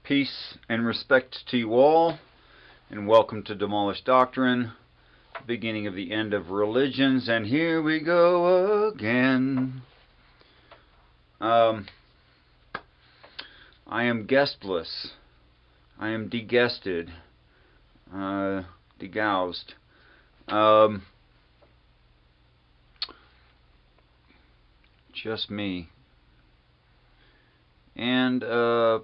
Peace and respect to you all, and welcome to Demolished Doctrine, beginning of the end of religions, and here we go again. I am guestless. I am deguested, degoused. Just me. And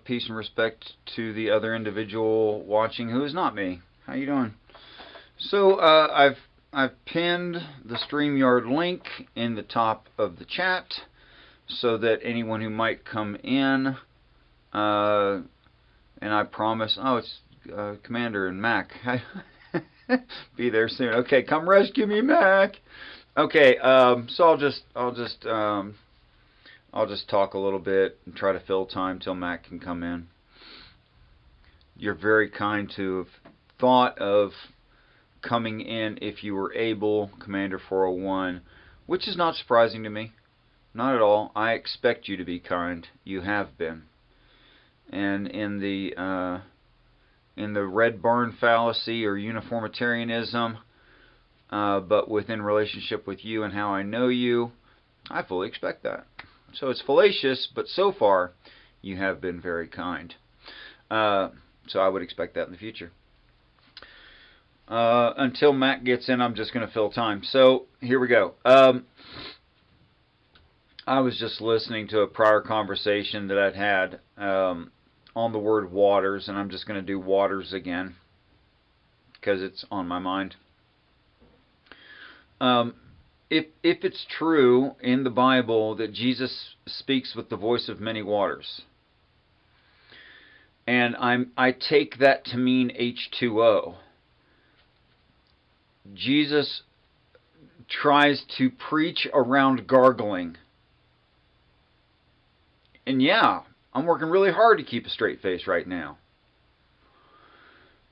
peace and respect to the other individual watching who is not me. How you doing? So I've pinned the StreamYard link in the top of the chat so that anyone who might come in, and I promise, oh, it's Commander and Mac. Be there soon. Okay, come rescue me, Mac. Okay, so I'll just talk a little bit and try to fill time till Mac can come in. You're very kind to have thought of coming in if you were able, Commander 401, which is not surprising to me. Not at all. I expect you to be kind. You have been. And in the red barn fallacy or uniformitarianism, but within relationship with you and how I know you, I fully expect that. So it's fallacious, but so far you have been very kind. So I would expect that in the future. Until Mac gets in, I'm just going to fill time. So here we go. I was just listening to a prior conversation that I'd had on the word waters, and I'm just going to do waters again because it's on my mind. If it's true in the Bible that Jesus speaks with the voice of many waters, and I take that to mean H2O, Jesus tries to preach around gargling. And yeah, I'm working really hard to keep a straight face right now,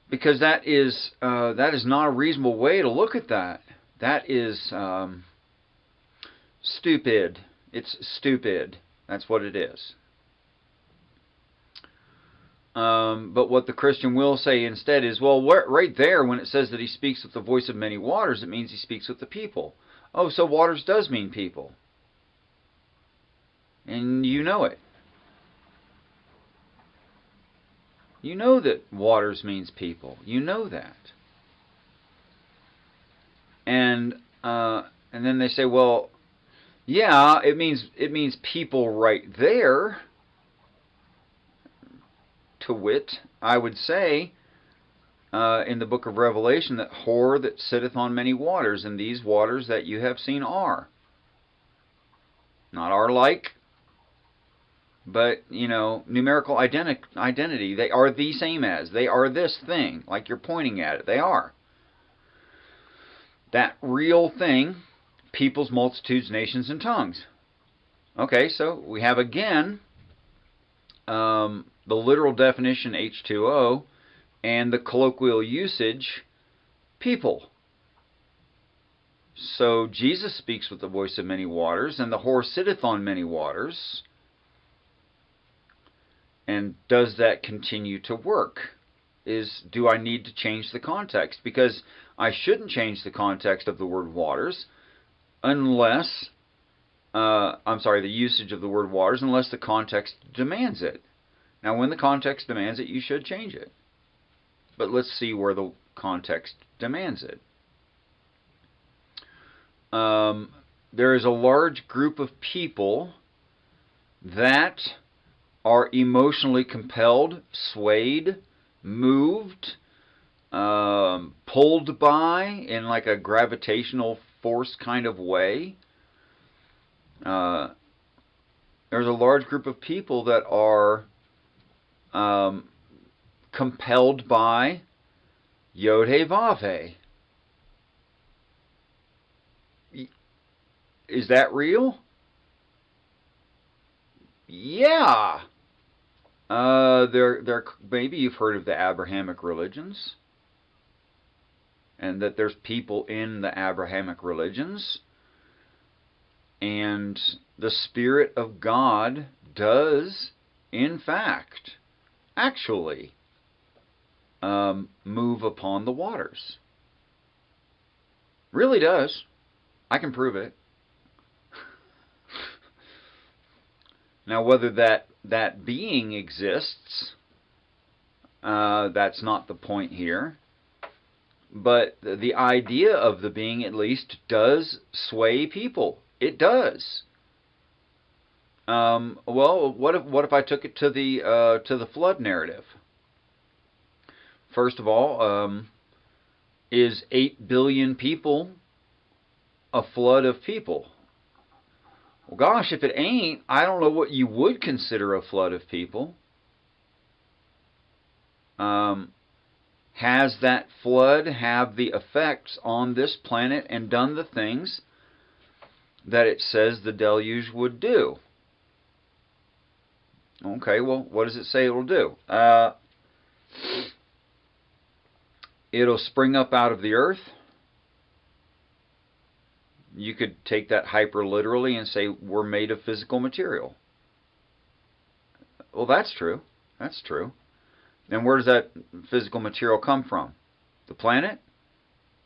because that is not a reasonable way to look at that. That is stupid. It's stupid. That's what it is. But what the Christian will say instead is, well, right there, when it says that he speaks with the voice of many waters, it means he speaks with the people. Oh, so waters does mean people. And you know it. You know that waters means people. You know that. And then they say, well, yeah, it means people right there. To wit, I would say in the book of Revelation that whore that sitteth on many waters, and these waters that you have seen are not are like, but numerical identity. They are the same as. They are this thing, like you're pointing at it. They are that real thing. Peoples, multitudes, nations, and tongues. Okay, so we have again the literal definition H2O and the colloquial usage people. So Jesus speaks with the voice of many waters, and the whore sitteth on many waters. And does that continue to work? Do I need to change the context? Because I shouldn't change the context of the word waters unless, the usage of the word waters, unless the context demands it. Now, when the context demands it, you should change it. But let's see where the context demands it. There is a large group of people that are emotionally compelled, swayed, moved, pulled by in like a gravitational force kind of way. There's a large group of people that are compelled by Yod He Vav He. Is that real? Yeah. Maybe you've heard of the Abrahamic religions, and that there's people in the Abrahamic religions, and the Spirit of God does, in fact, actually move upon the waters. Really does. I can prove it. Now, whether that being exists, that's not the point here. But the idea of the being, at least, does sway people. It does. Well, what if I took it to the flood narrative? First of all, is 8 billion people a flood of people? Well, gosh, if it ain't, I don't know what you would consider a flood of people. Has that flood have the effects on this planet and done the things that it says the deluge would do? Okay, well, what does it say it'll do? It'll spring up out of the earth. You could take that hyper literally and say we're made of physical material. Well, that's true. That's true. And where does that physical material come from? The planet?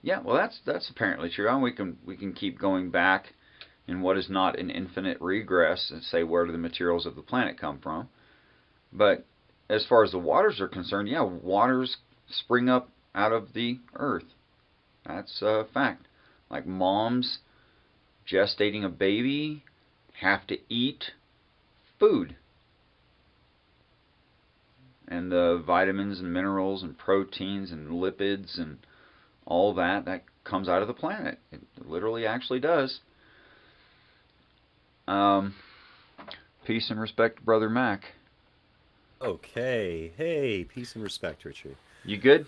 Yeah, well, that's apparently true. And we can keep going back in what is not an infinite regress and say where do the materials of the planet come from. But as far as the waters are concerned, yeah, waters spring up out of the earth. That's a fact. Like moms gestating a baby have to eat food. And the vitamins and minerals and proteins and lipids and all that comes out of the planet. It literally actually does. Peace and respect, Brother Mac. Okay. Hey, peace and respect, Richard. You good?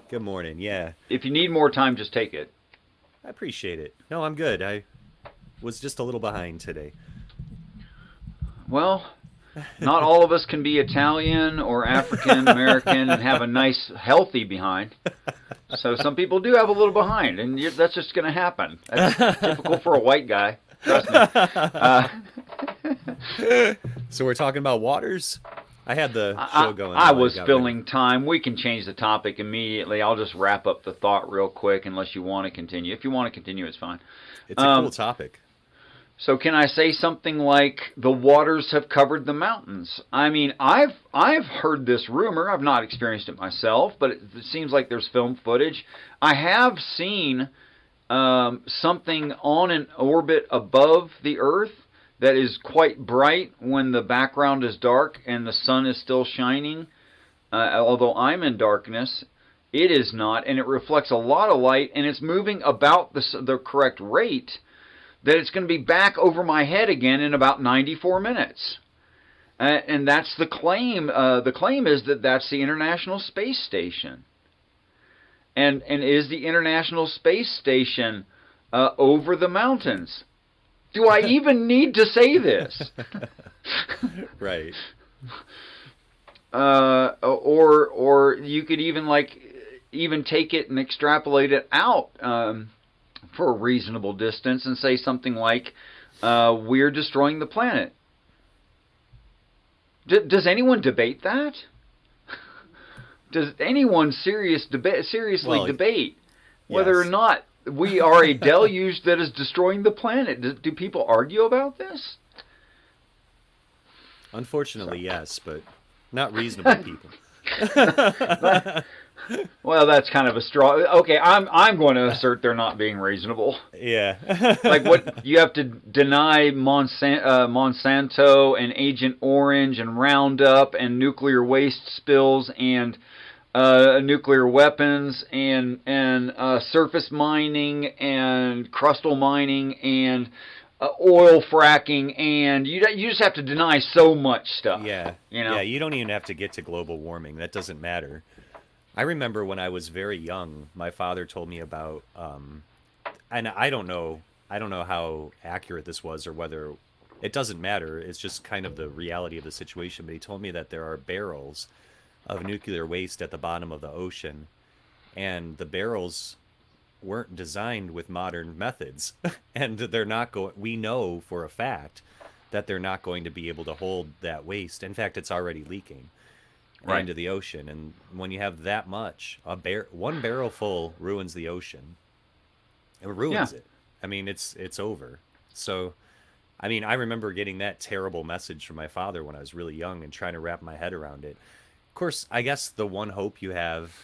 Good morning. Yeah. If you need more time, just take it. I appreciate it. No, I'm good. I was just a little behind today. Well, not all of us can be Italian or African American and have a nice, healthy behind. So some people do have a little behind, and that's just going to happen. That's typical for a white guy. Trust me. So we're talking about waters? I had the show going. I was filling time. We can change the topic immediately. I'll just wrap up the thought real quick unless you want to continue. If you want to continue, it's fine. It's a cool topic. So can I say something like the waters have covered the mountains? I mean, I've heard this rumor. I've not experienced it myself, but it seems like there's film footage. I have seen something on an orbit above the Earth that is quite bright when the background is dark and the sun is still shining. Although I'm in darkness, it is not, and it reflects a lot of light, and it's moving about the correct rate that it's going to be back over my head again in about 94 minutes. And that's the claim. The claim is that that's the International Space Station. And is the International Space Station over the mountains? Do I even need to say this? Right. Or you could even take it and extrapolate it out for a reasonable distance and say something like, we're destroying the planet. Does anyone debate that? Does anyone seriously debate whether or not we are a deluge that is destroying the planet? Do people argue about this? Unfortunately, yes, but not reasonable people. Well, that's kind of a straw. Okay, I'm going to assert they're not being reasonable. Yeah. Like what you have to deny Monsanto and Agent Orange and Roundup and nuclear waste spills and nuclear weapons and surface mining and crustal mining and oil fracking, and you just have to deny so much stuff. Yeah. Yeah, you don't even have to get to global warming. That doesn't matter. I remember when I was very young, my father told me about, and I don't know how accurate this was or whether it doesn't matter. It's just kind of the reality of the situation. But he told me that there are barrels of nuclear waste at the bottom of the ocean, and the barrels weren't designed with modern methods, and they're not going. We know for a fact that they're not going to be able to hold that waste. In fact, it's already leaking. Right. into the ocean. And when you have that much, one barrel full ruins the ocean. It Yeah. ruins it. I mean, it's over. So, I mean, I remember getting that terrible message from my father when I was really young and trying to wrap my head around it. Of course, I guess the one hope you have,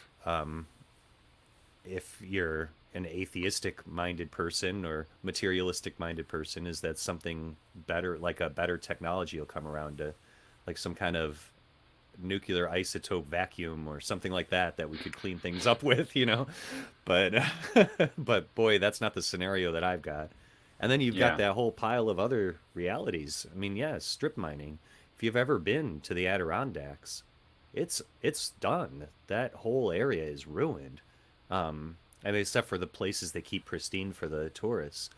if you're an atheistic minded person or materialistic minded person, is that something better, like a better technology, will come around to, like some kind of nuclear isotope vacuum or something like that, that we could clean things up with, But but boy, that's not the scenario that I've got. And then you've got Yeah. that whole pile of other realities. I mean, yeah, strip mining. If you've ever been to the Adirondacks, it's done. That whole area is ruined. I mean, except for the places they keep pristine for the tourists.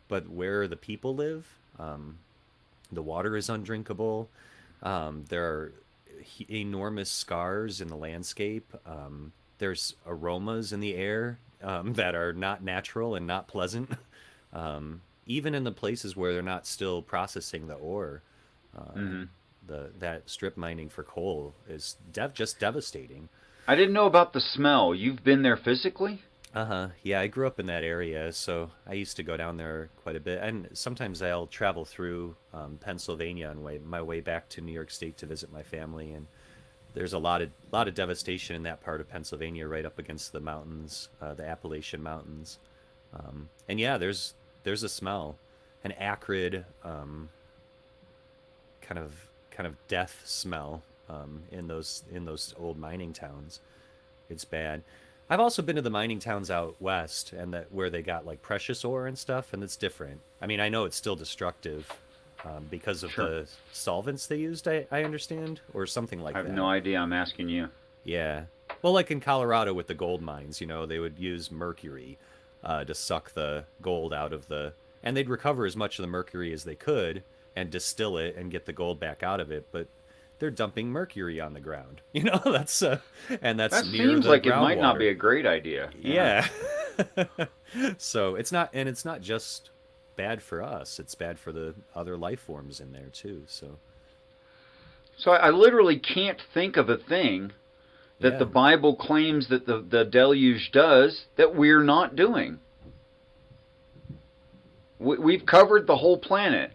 But where the people live, the water is undrinkable. There are enormous scars in the landscape. There's aromas in the air that are not natural and not pleasant. Even in the places where they're not still processing the ore, Hmm. that strip mining for coal is just devastating. I didn't know about the smell. You've been there physically? Uh-huh. Yeah, I grew up in that area, so I used to go down there quite a bit. And sometimes I'll travel through Pennsylvania on my way back to New York State to visit my family. And there's a lot of devastation in that part of Pennsylvania, right up against the mountains, the Appalachian Mountains. And yeah, there's a smell, an acrid kind of death smell in those old mining towns. It's bad. I've also been to the mining towns out west, and that where they got like precious ore and stuff, and it's different. I mean, I know it's still destructive because of Sure. the solvents they used. I understand, or something I like have no that. idea. I'm asking you. Yeah. Well, like in Colorado with the gold mines, they would use mercury to suck the gold out of and they'd recover as much of the mercury as they could and distill it and get the gold back out of it. But they're dumping mercury on the ground. That's That near seems the like it might not be groundwater. a great idea. Yeah. Yeah. So it's not just bad for us. It's bad for the other life forms in there too. So So I literally can't think of a thing that the yeah. Bible claims that the deluge does that we're not doing. We've covered the whole planet.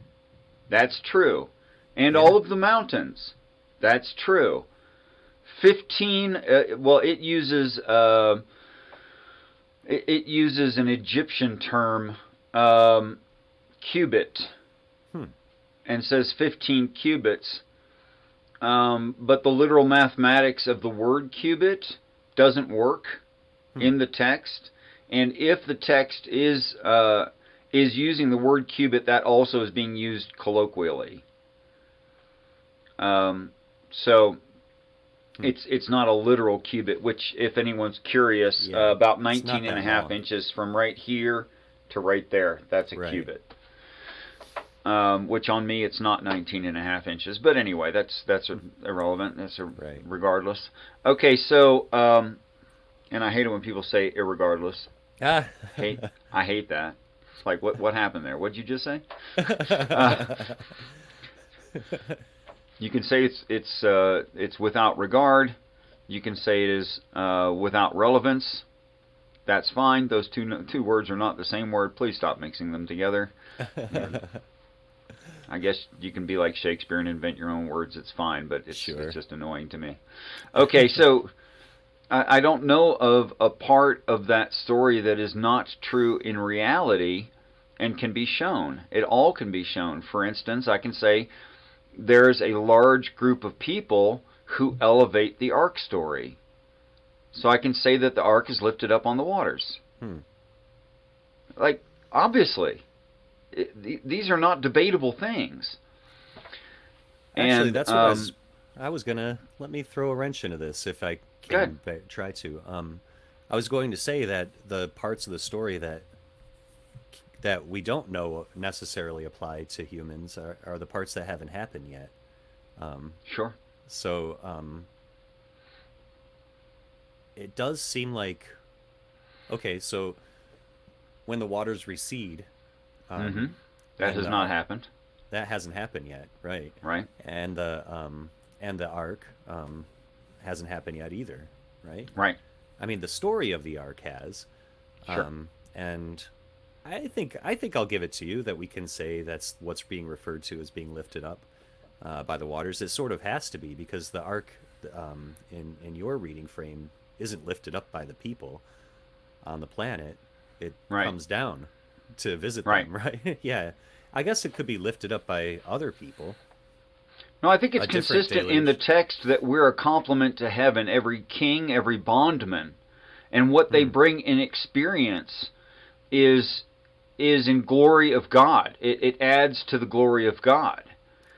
That's true. And Yeah. all of the mountains. That's true. 15, well, it uses an Egyptian term, cubit, Hmm. and says 15 cubits. But the literal mathematics of the word cubit doesn't work Hmm. in the text. And if the text is using the word cubit, that also is being used colloquially. So Hmm. it's not a literal cubit. Which, if anyone's curious, Yeah. about It's 19 not and a that half long. inches from right here to right there. That's a Right. cubit. Which on me it's not 19 and a half inches. But anyway, that's irrelevant. Right. Regardless. Okay, so and I hate it when people say irregardless. Ah. Hate I hate that. It's like what happened there? What did you just say? Uh, you can say it's without regard. You can say it is without relevance. That's fine. Those two words are not the same word. Please stop mixing them together. I guess you can be like Shakespeare and invent your own words. It's fine, but it's Sure. just annoying to me. Okay, so I don't know of a part of that story that is not true in reality and can be shown. It all can be shown. For instance, I can say there's a large group of people who elevate the ark story. So I can say that the ark is lifted up on the waters. Hmm. Like, obviously, these are not debatable things. Actually, And that's what I was gonna let me throw a wrench into this if I good. can try to. I was going to say that the parts of the story that we don't know necessarily apply to humans are the parts that haven't happened yet. Um, Sure. so it does seem like okay. So when the waters recede, Mm-hmm. um, That and has not happened, that hasn't happened yet, right? right? And the ark. hasn't happened yet either, right? Right. I mean, the story of the ark has, Sure. and I think I'll give it to you that we can say that's what's being referred to as being lifted up by the waters. It sort of has to be because the ark, in your reading frame, isn't lifted up by the people on the planet. It Right. comes down to visit Right. them, right? Yeah, I guess it could be lifted up by other people, No, I think it's a different consistent in the deluge. text that we're a complement to heaven, every king, every bondman, and what they Hmm. bring in experience is in glory of God. It adds to the glory of God.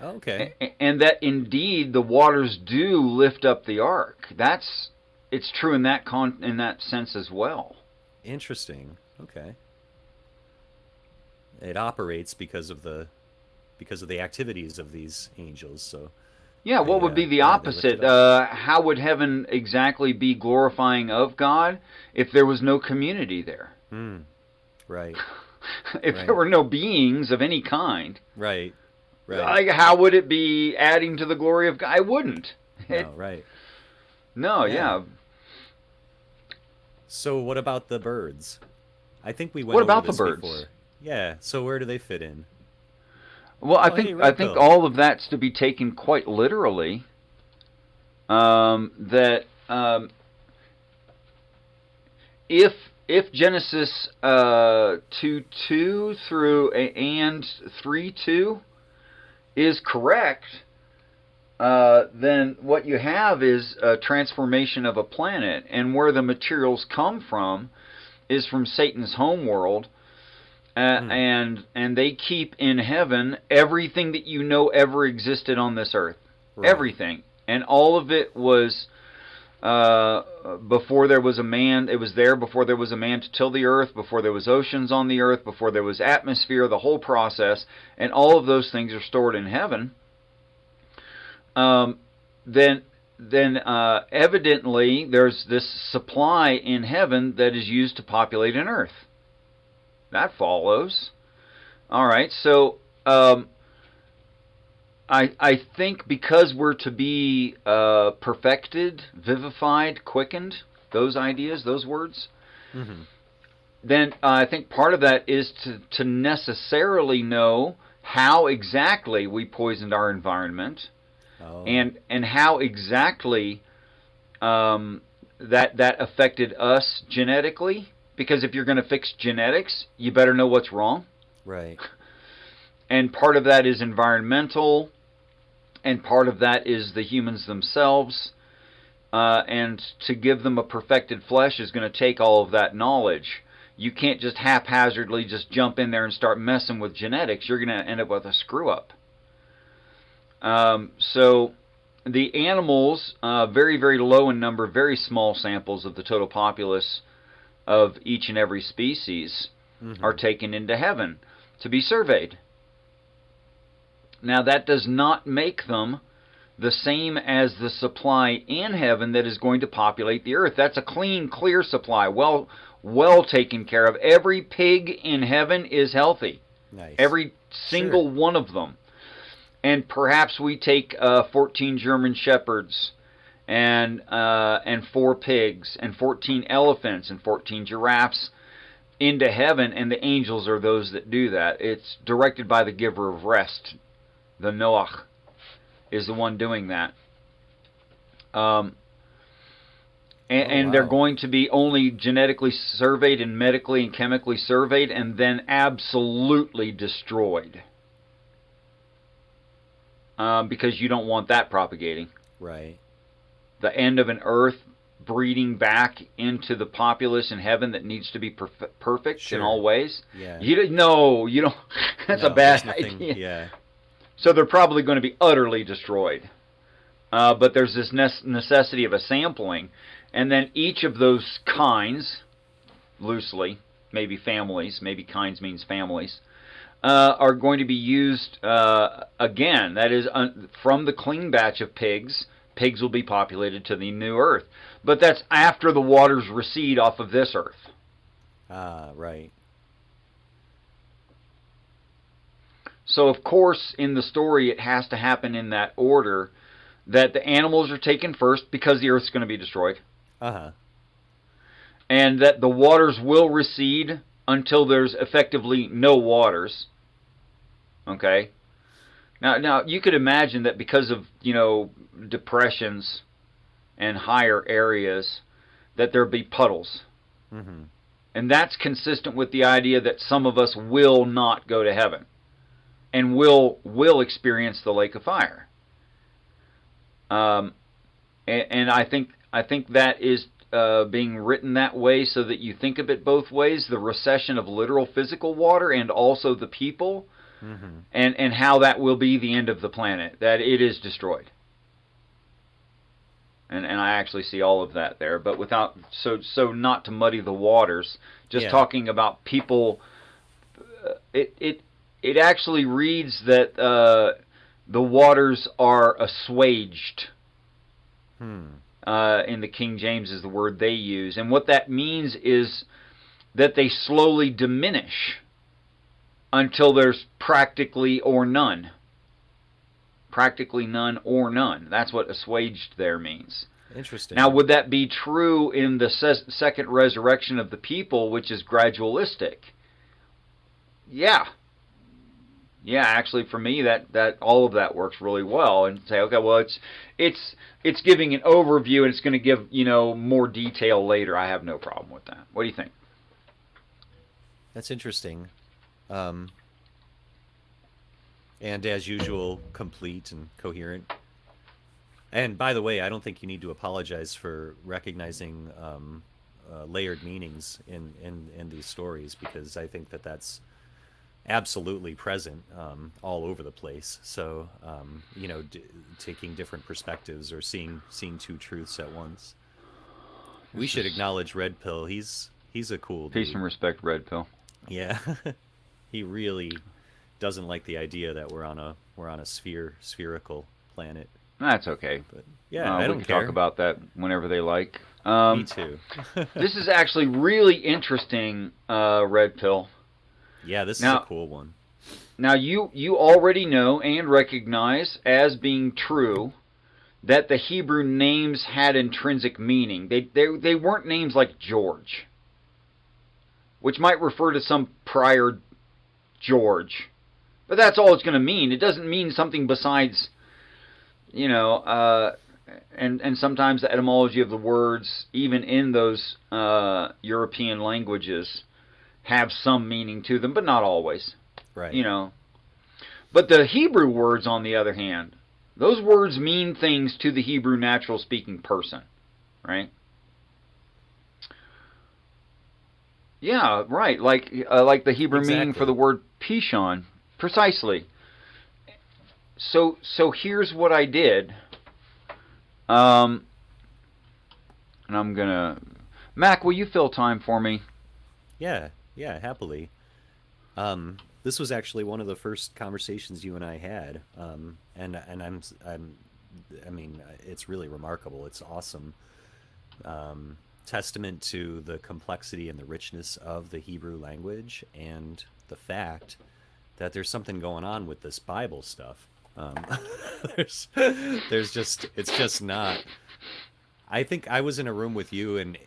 Okay, And that indeed the waters do lift up the ark. It's true in in that sense as well. interesting. Okay, it operates because of the activities of these angels. So Yeah, what would be the yeah, they're lifted opposite? up. How would heaven exactly be glorifying of God if there was no community there? Hmm. Right. If there Right. were no beings of any kind, Right. Right. like how would it be adding to the glory of God? I wouldn't. No. Right. No, Yeah. yeah. So what about the birds? I think we went What over about the this birds? before. Yeah. So where do they fit in? Well, Oh, hey, I red think pill. all of that's to be taken quite literally. That if Genesis 2:2 through and 3:2 is correct, then what you have is a transformation of a planet, and where the materials come from is from Satan's homeworld, Hmm. and they keep in heaven everything that you know ever existed on this earth, Right. everything, and all of it was before there was a man. It was there before there was a man to till the earth, before there was oceans on the earth, before there was atmosphere, the whole process, and all of those things are stored in heaven. um, then evidently there's this supply in heaven that is used to populate an earth. That follows. All right, so I think because we're to be perfected, vivified, quickened, those ideas, those words, Hmm. then I think part of that is to necessarily know how exactly we poisoned our environment, Oh. and how exactly um, that affected us genetically. Because if you're going to fix genetics, you better know what's wrong. Right. And part of that is environmental, and part of that is the humans themselves. And to give them a perfected flesh is going to take all of that knowledge. You can't just haphazardly just jump in there and start messing with genetics. You're going to end up with a screw up. So the animals, very, very low in number, very small samples of the total populace of each and every species, are Hmm. taken into heaven to be surveyed. Now, that does not make them the same as the supply in heaven that is going to populate the earth. That's a clean, clear supply, well taken care of. Every pig in heaven is healthy, Nice. every Sure. single one of them. And perhaps we take 14 German shepherds and 4 pigs and 14 elephants and 14 giraffes into heaven, and the angels are those that do that. It's directed by the giver of rest. The Noach is the one doing that. Um, Oh and they're wow. going to be only genetically surveyed and medically and chemically surveyed, and then absolutely destroyed, because you don't want that propagating. Right. The end of an earth breeding back into the populace in heaven that needs to be perfect in all Sure. ways. Yeah. You don't, no, you don't. That's a No, there's bad nothing. idea. Yeah. So they're probably going to be utterly destroyed. But there's this necessity of a sampling, and then each of those kinds, loosely, maybe families, maybe kinds means families, are going to be used again. That is, from the clean batch of pigs, pigs will be populated to the new earth. But that's after the waters recede off of this earth. Ah. Right. So, of course, in the story, it has to happen in that order, that the animals are taken first because the earth's going to be destroyed. Uh-huh. And that the waters will recede until there's effectively no waters. Okay? Now you could imagine that because of, depressions and higher areas, that there'll be puddles. Mm-hmm. And that's consistent with the idea that some of us will not go to heaven and will experience the lake of fire. And I think that is being written that way so that you think of it both ways: the recession of literal physical water and also the people, mm-hmm. and how that will be the end of the planet, that it is destroyed. And I actually see all of that there, but without so not to muddy the waters, just talking about people. It actually reads that the waters are assuaged. In the King James is the word they use, and what that means is that they slowly diminish until there's practically or none. Practically none or none. That's what assuaged there means. Interesting. Now, would that be true in the second resurrection of the people, which is gradualistic? Yeah. Yeah, actually, for me, that all of that works really well. And say, okay, well, it's giving an overview, and it's going to give more detail later. I have no problem with that. What do you think? That's interesting. And as usual, complete and coherent. And by the way, I don't think you need to apologize for recognizing layered meanings in these stories, because I think that that's absolutely present all over the place. So, taking different perspectives or seeing two truths at once. We should acknowledge Red Pill. He's a cool dude. Peace and respect, Red Pill. Yeah, he really doesn't like the idea that we're on a spherical planet. That's okay. But yeah, I don't we can care. talk about that whenever they like. Me too. This is actually really interesting, Red Pill. Yeah, this is a cool one. Now, you already know and recognize as being true that the Hebrew names had intrinsic meaning. They weren't names like George, which might refer to some prior George. But that's all it's going to mean. It doesn't mean something besides, and sometimes the etymology of the words, even in those European languages, have some meaning to them, but not always. Right. But the Hebrew words, on the other hand, those words mean things to the Hebrew natural-speaking person, right? Yeah, right. Like the Hebrew meaning for the word Pishon, precisely. So here's what I did. And I'm gonna, Mac, will you fill time for me? Yeah, happily. This was actually one of the first conversations you and I had, and I mean, it's really remarkable. It's awesome. Testament to the complexity and the richness of the Hebrew language, and the fact that there's something going on with this Bible stuff. There's just, it's just not. I think I was in a room with you, and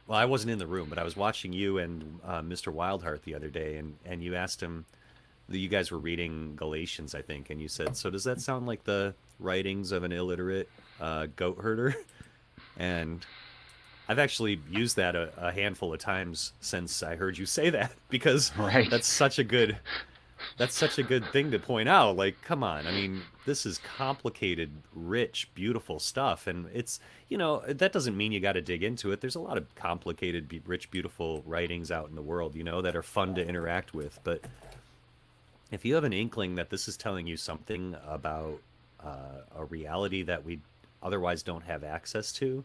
well, I wasn't in the room, but I was watching you and Mr. Wildheart the other day, and you asked him, you guys were reading Galatians, I think, and you said, so does that sound like the writings of an illiterate goat herder? And I've actually used that a handful of times since I heard you say that, because that's such a good thing to point out. Like, come on, I mean, this is complicated, rich, beautiful stuff, and it's, that doesn't mean you got to dig into it. There's a lot of complicated, rich, beautiful writings out in the world, that are fun to interact with. But if you have an inkling that this is telling you something about a reality that we otherwise don't have access to,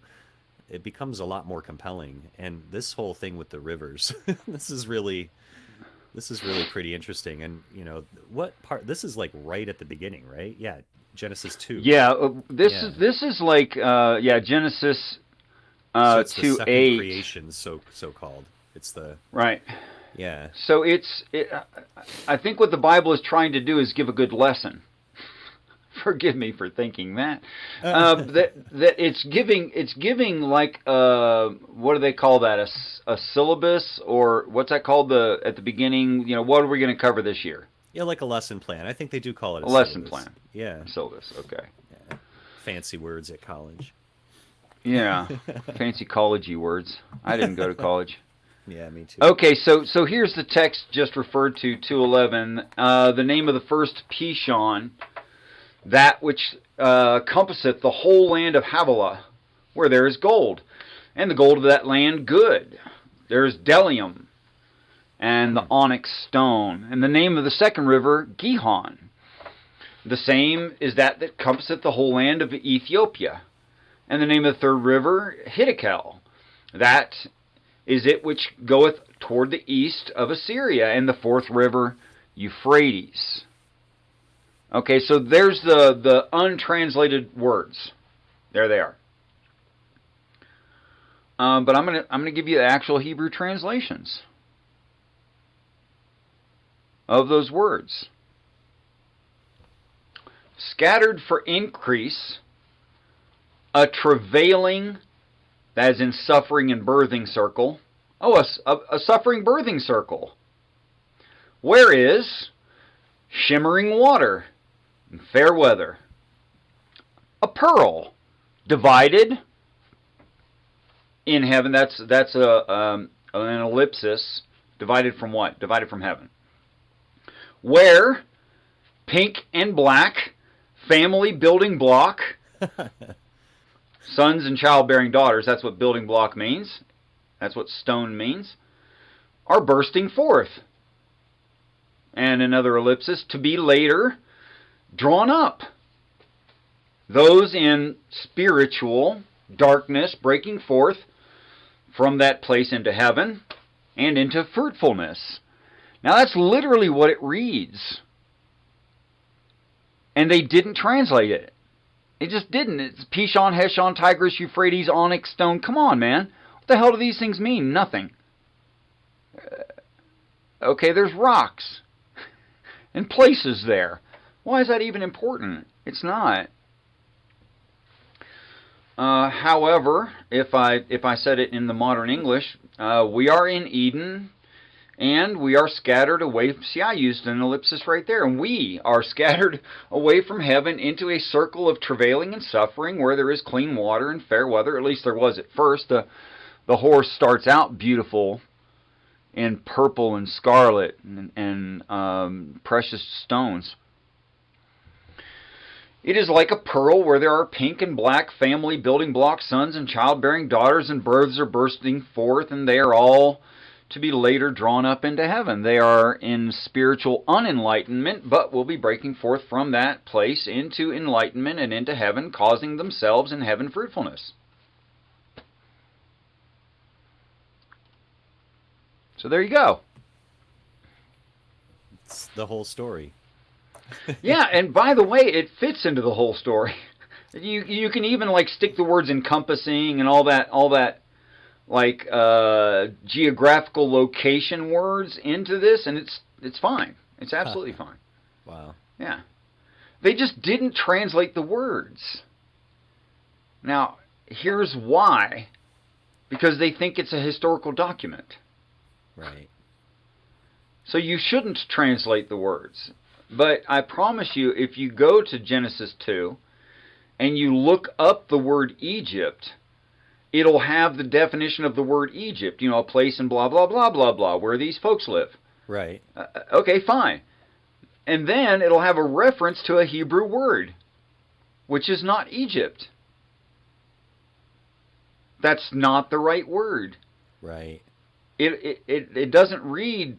it becomes a lot more compelling. And this whole thing with the rivers, this is really pretty interesting. And what part, this is like right at the beginning, right? Yeah, Genesis 2. Yeah, this is like Genesis so it's 2:8. The second creation, so called. It's the right. Yeah. So I think what the Bible is trying to do is give a good lesson Forgive me for thinking that. That it's giving like what do they call that? A syllabus, or what's that called? At the beginning, what are we going to cover this year? Yeah, like a lesson plan. I think they do call it A lesson syllabus. plan. Yeah. Syllabus. Okay. Yeah. Fancy words at college. Yeah. Fancy collegey words. I didn't go to college. Yeah, me too. Okay, so here's the text just referred to, 2:11. The name of the first Pishon, that which compasseth the whole land of Havilah, where there is gold, and the gold of that land good. There is bdellium, and the onyx stone. And the name of the second river, Gihon. The same is that compasseth the whole land of Ethiopia. And the name of the third river, Hiddekel. That is it which goeth toward the east of Assyria. And the fourth river, Euphrates. Okay, so there's the untranslated words. There they are. But I'm gonna give you the actual Hebrew translations of those words. Scattered for increase, a travailing, that is in suffering and birthing circle. Oh, a suffering birthing circle. Where is shimmering water and fair weather. A pearl divided in heaven. That's an ellipsis. Divided from what? Divided from heaven. Where pink and black family building block. Sons and childbearing daughters, that's what building block means. That's what stone means. Are bursting forth. And another ellipsis, to be later drawn up. Those in spiritual darkness breaking forth from that place into heaven and into fruitfulness. Now that's literally what it reads. And they didn't translate it. It just didn't. It's Pishon, Heshon, Tigris, Euphrates, onyx stone. Come on, man. What the hell do these things mean? Nothing. Okay, there's rocks and places there. Why is that even important? It's not. However, if I said it in the modern English, we are in Eden, and we are scattered away. See, I used an ellipsis right there. And we are scattered away from heaven into a circle of travailing and suffering where there is clean water and fair weather. At least there was at first. The horse starts out beautiful in purple and scarlet and precious stones. It is like a pearl where there are pink and black family building blocks, sons and childbearing daughters, and births are bursting forth, and they are all to be later drawn up into heaven. They are in spiritual unenlightenment, but will be breaking forth from that place into enlightenment and into heaven, causing themselves in heaven fruitfulness. So there you go. It's the whole story. Yeah, and by the way, it fits into the whole story. You can even like stick the words encompassing and all that like geographical location words into this, and it's fine. It's absolutely fine. Wow. Yeah. They just didn't translate the words. Now, here's why. Because they think it's a historical document. Right. So you shouldn't translate the words. But I promise you, if you go to Genesis 2 and you look up the word Egypt, it'll have the definition of the word Egypt, a place in blah, blah, blah, blah, blah, where these folks live. Right. Okay, fine. And then it'll have a reference to a Hebrew word, which is not Egypt. That's not the right word. Right. It doesn't read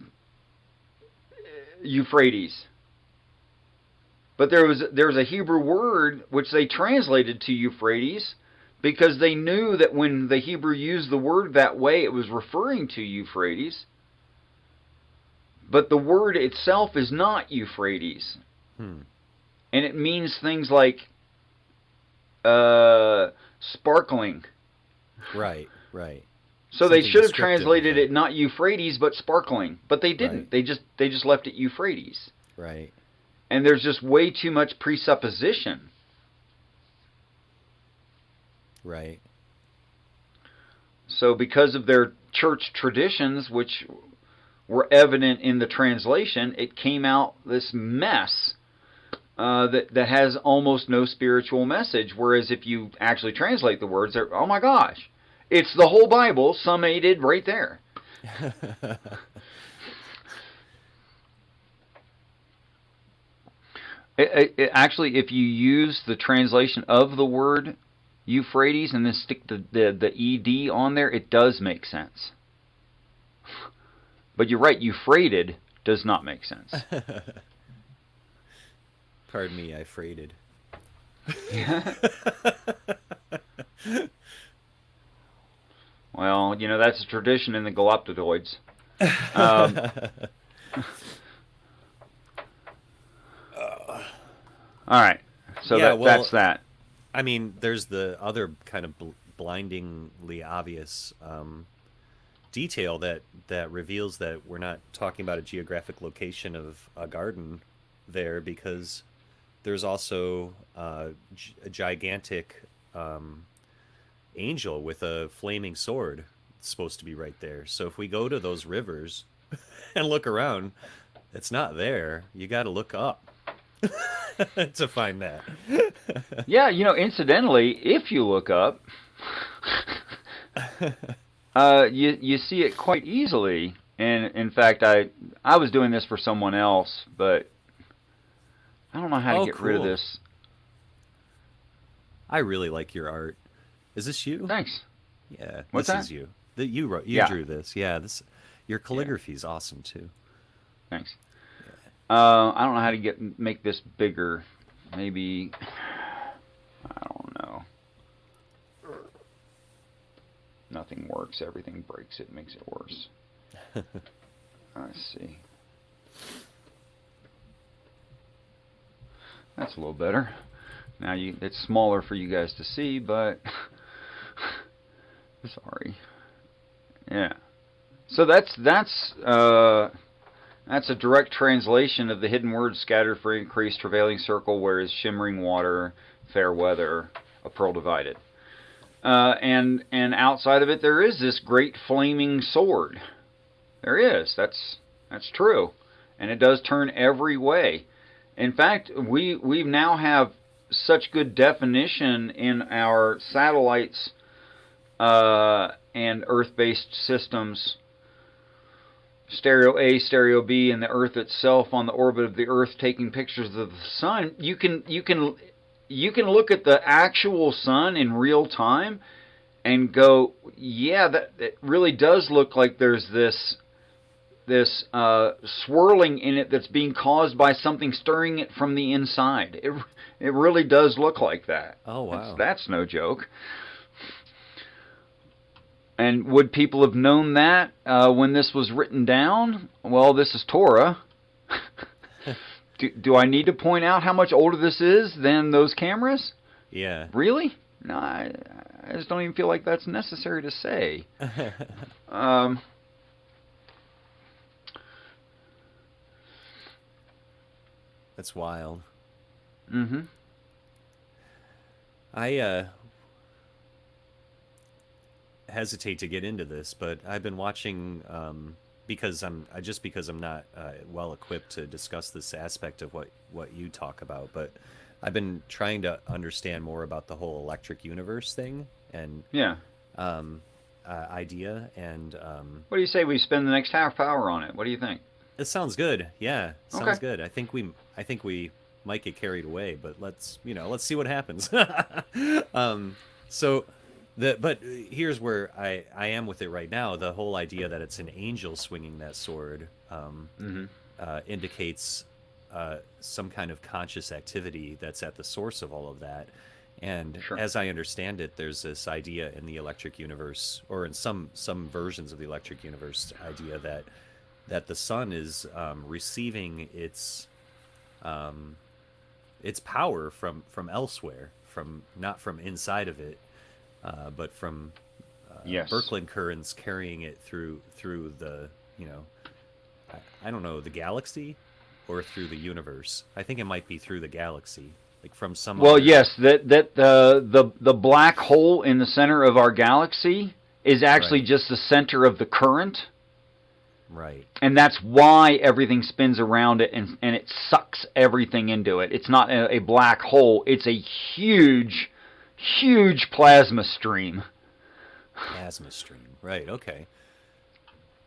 Euphrates. But there was a Hebrew word which they translated to Euphrates because they knew that when the Hebrew used the word that way, it was referring to Euphrates. But the word itself is not Euphrates. And it means things like sparkling. Right, right. So Something they should have descriptive, translated right? it not Euphrates, but sparkling. But they didn't. Right. They just left it Euphrates. Right. And there's just way too much presupposition. Right. So because of their church traditions, which were evident in the translation, it came out this mess that has almost no spiritual message. Whereas if you actually translate the words, oh my gosh, it's the whole Bible summated right there. Actually, if you use the translation of the word Euphrates and then stick the ed on there, it does make sense. But you're right, euphrated does not make sense. Pardon me, I freighted. Well, that's a tradition in the Galapagos. All right, so Yeah, that's that. I mean, there's the other kind of blindingly obvious detail that reveals that we're not talking about a geographic location of a garden there, because there's also a gigantic angel with a flaming sword supposed to be right there. So if we go to those rivers and look around, it's not there. You got to look up to find that. Yeah, incidentally, if you look up, you see it quite easily. And in fact, I was doing this for someone else, but I don't know how to get rid of this. I really like your art. Is this you? Thanks. Yeah, What's this that? is you. You Yeah. drew this. Yeah, your calligraphy is awesome too. Thanks. I don't know how to make this bigger. Maybe, I don't know. Nothing works. Everything breaks it, makes it worse. Let's see. That's a little better. Now it's smaller for you guys to see, but sorry. Yeah. So that's a direct translation of the hidden words scattered for increase, travailing circle, where is shimmering water, fair weather, a pearl divided. And outside of it there is this great flaming sword. There is. That's true. And it does turn every way. In fact, we now have such good definition in our satellites and Earth-based systems, stereo A, stereo B, and the Earth itself on the orbit of the Earth taking pictures of the sun. You can look at the actual sun in real time and go, yeah, that really does look like there's this swirling in it that's being caused by something stirring it from the inside. It really does look like that. Oh, wow. That's no joke. And would people have known that when this was written down? Well, this is Torah. Do I need to point out how much older this is than those cameras? Yeah. Really? No, I just don't even feel like that's necessary to say. That's wild. Mm-hmm. I hesitate to get into this, but I've been watching because I'm not well equipped to discuss this aspect of what you talk about, but I've been trying to understand more about the whole electric universe thing and idea. And what do you say we spend the next half hour on it? What do you think? it sounds good. Yeah, sounds Okay. good. I think we might get carried away, but let's see what happens. But here's where I am with it right now. The whole idea that it's an angel swinging that sword indicates some kind of conscious activity that's at the source of all of that. And Sure. as I understand it, there's this idea in the electric universe, or in some versions of the electric universe, idea that the sun is receiving its power from elsewhere, not from inside of it, but from Yes. Birkeland currents carrying it through the I don't know, the galaxy, or through the universe. I think it might be through the galaxy, like from some Well, other... yes, the black hole in the center of our galaxy is actually Right. just the center of the current, Right. and that's why everything spins around it and it sucks everything into it. It's not a black hole; it's a huge, huge plasma stream. Plasma stream. Right. Okay.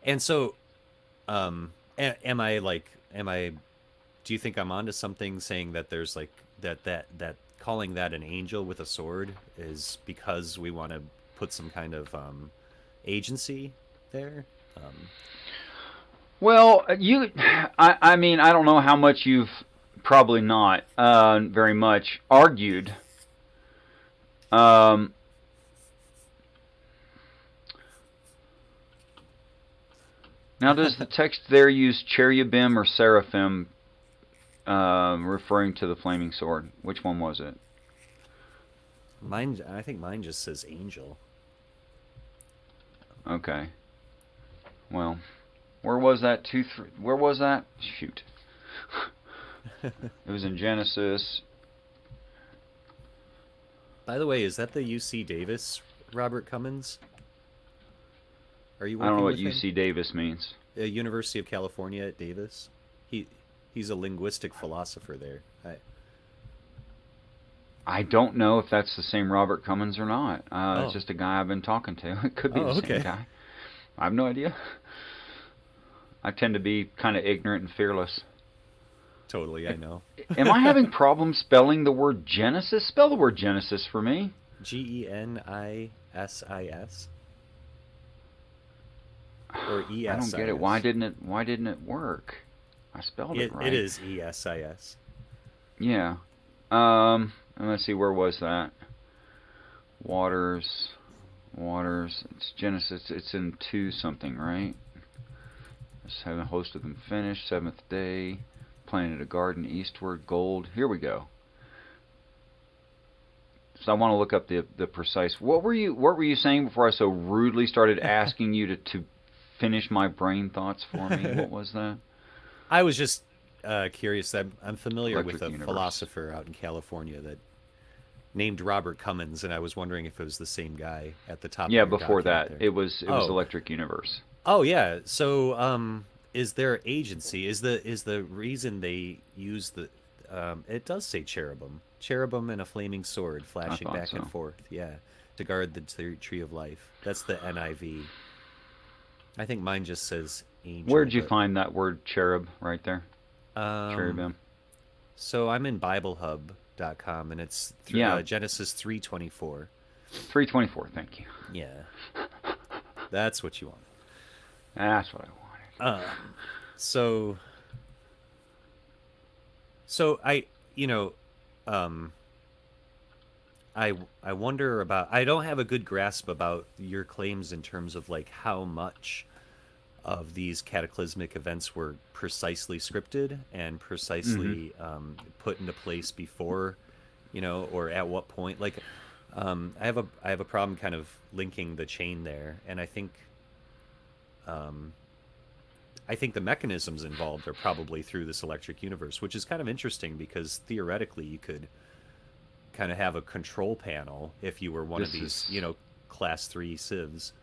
And so, am I like, do you think I'm onto something saying that there's like that calling that an angel with a sword is because we want to put some kind of agency there? Um, Well, I mean, I don't know how much you've probably not very much argued. Um, Now, does the text there use cherubim or seraphim, referring to the flaming sword? Which one was it? I think mine just says angel. Okay. Well, where was that? Where was that? Shoot. It was in Genesis. By the way, is that the UC Davis Robert Cummins? Are you I don't know working what with him? UC Davis means. University of California at Davis. He's a linguistic philosopher there. I don't know if that's the same Robert Cummins or not. It's Oh. just a guy I've been talking to. It could be Oh, the same okay. guy. I have no idea. I tend to be kind of ignorant and fearless. Totally, I know. Am I having problems spelling the word Genesis? Spell the word Genesis for me. Genesis. Or ESIS. I don't get it. Why didn't it work? I spelled it right. It is ESIS. Yeah. And let's see, where was that? Waters. It's Genesis. It's in 2 something, right? Let's have a host of them finished. 7th day. Planted a garden eastward. Gold. Here we go. So I want to look up the precise. What were you saying before I so rudely started asking you to finish my brain thoughts for me? What was that? I was just curious. I'm familiar Electric with a universe. philosopher out in California that named Robert Cummins, and I was wondering if it was the same guy at the top. Yeah, of your before that, document there. it was Oh. Electric Universe. Oh yeah. So is there agency? Is the reason they use the it does say cherubim and a flaming sword flashing thought back and so. forth. Yeah, to guard the tree of life. That's the NIV. I think mine just says angel. Where'd you but, find that word cherub right there? um, Cherubim. So I'm in BibleHub.com and it's Yeah. Genesis 3:24. 324. Thank you. Yeah, that's what you want. That's what I wanted. So I, um, I wonder about. I don't have a good grasp about your claims in terms of like how much of these cataclysmic events were precisely scripted and precisely put into place before, or at what point. Like, I have a problem kind of linking the chain there, and I think the mechanisms involved are probably through this electric universe, which is kind of interesting because theoretically you could kind of have a control panel if you were one of these, class 3 civs.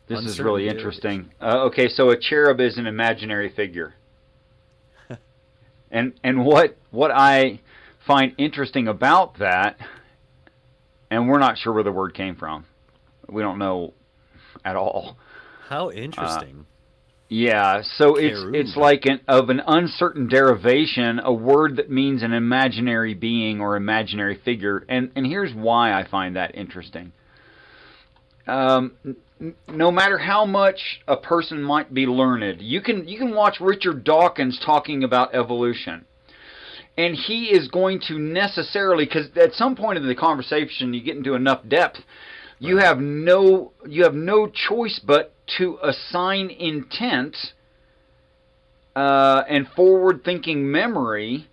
This is Uncertain really derivation. interesting. Okay, so a cherub is an imaginary figure. and what I find interesting about that, and we're not sure where the word came from. We don't know at all. How interesting. Yeah, so Cherub. it's like of an uncertain derivation, a word that means an imaginary being or imaginary figure, and here's why I find that interesting. No matter how much a person might be learned, you can watch Richard Dawkins talking about evolution, and he is going to necessarily, because at some point in the conversation you get into enough depth, you have no choice but to assign intent and forward-thinking memory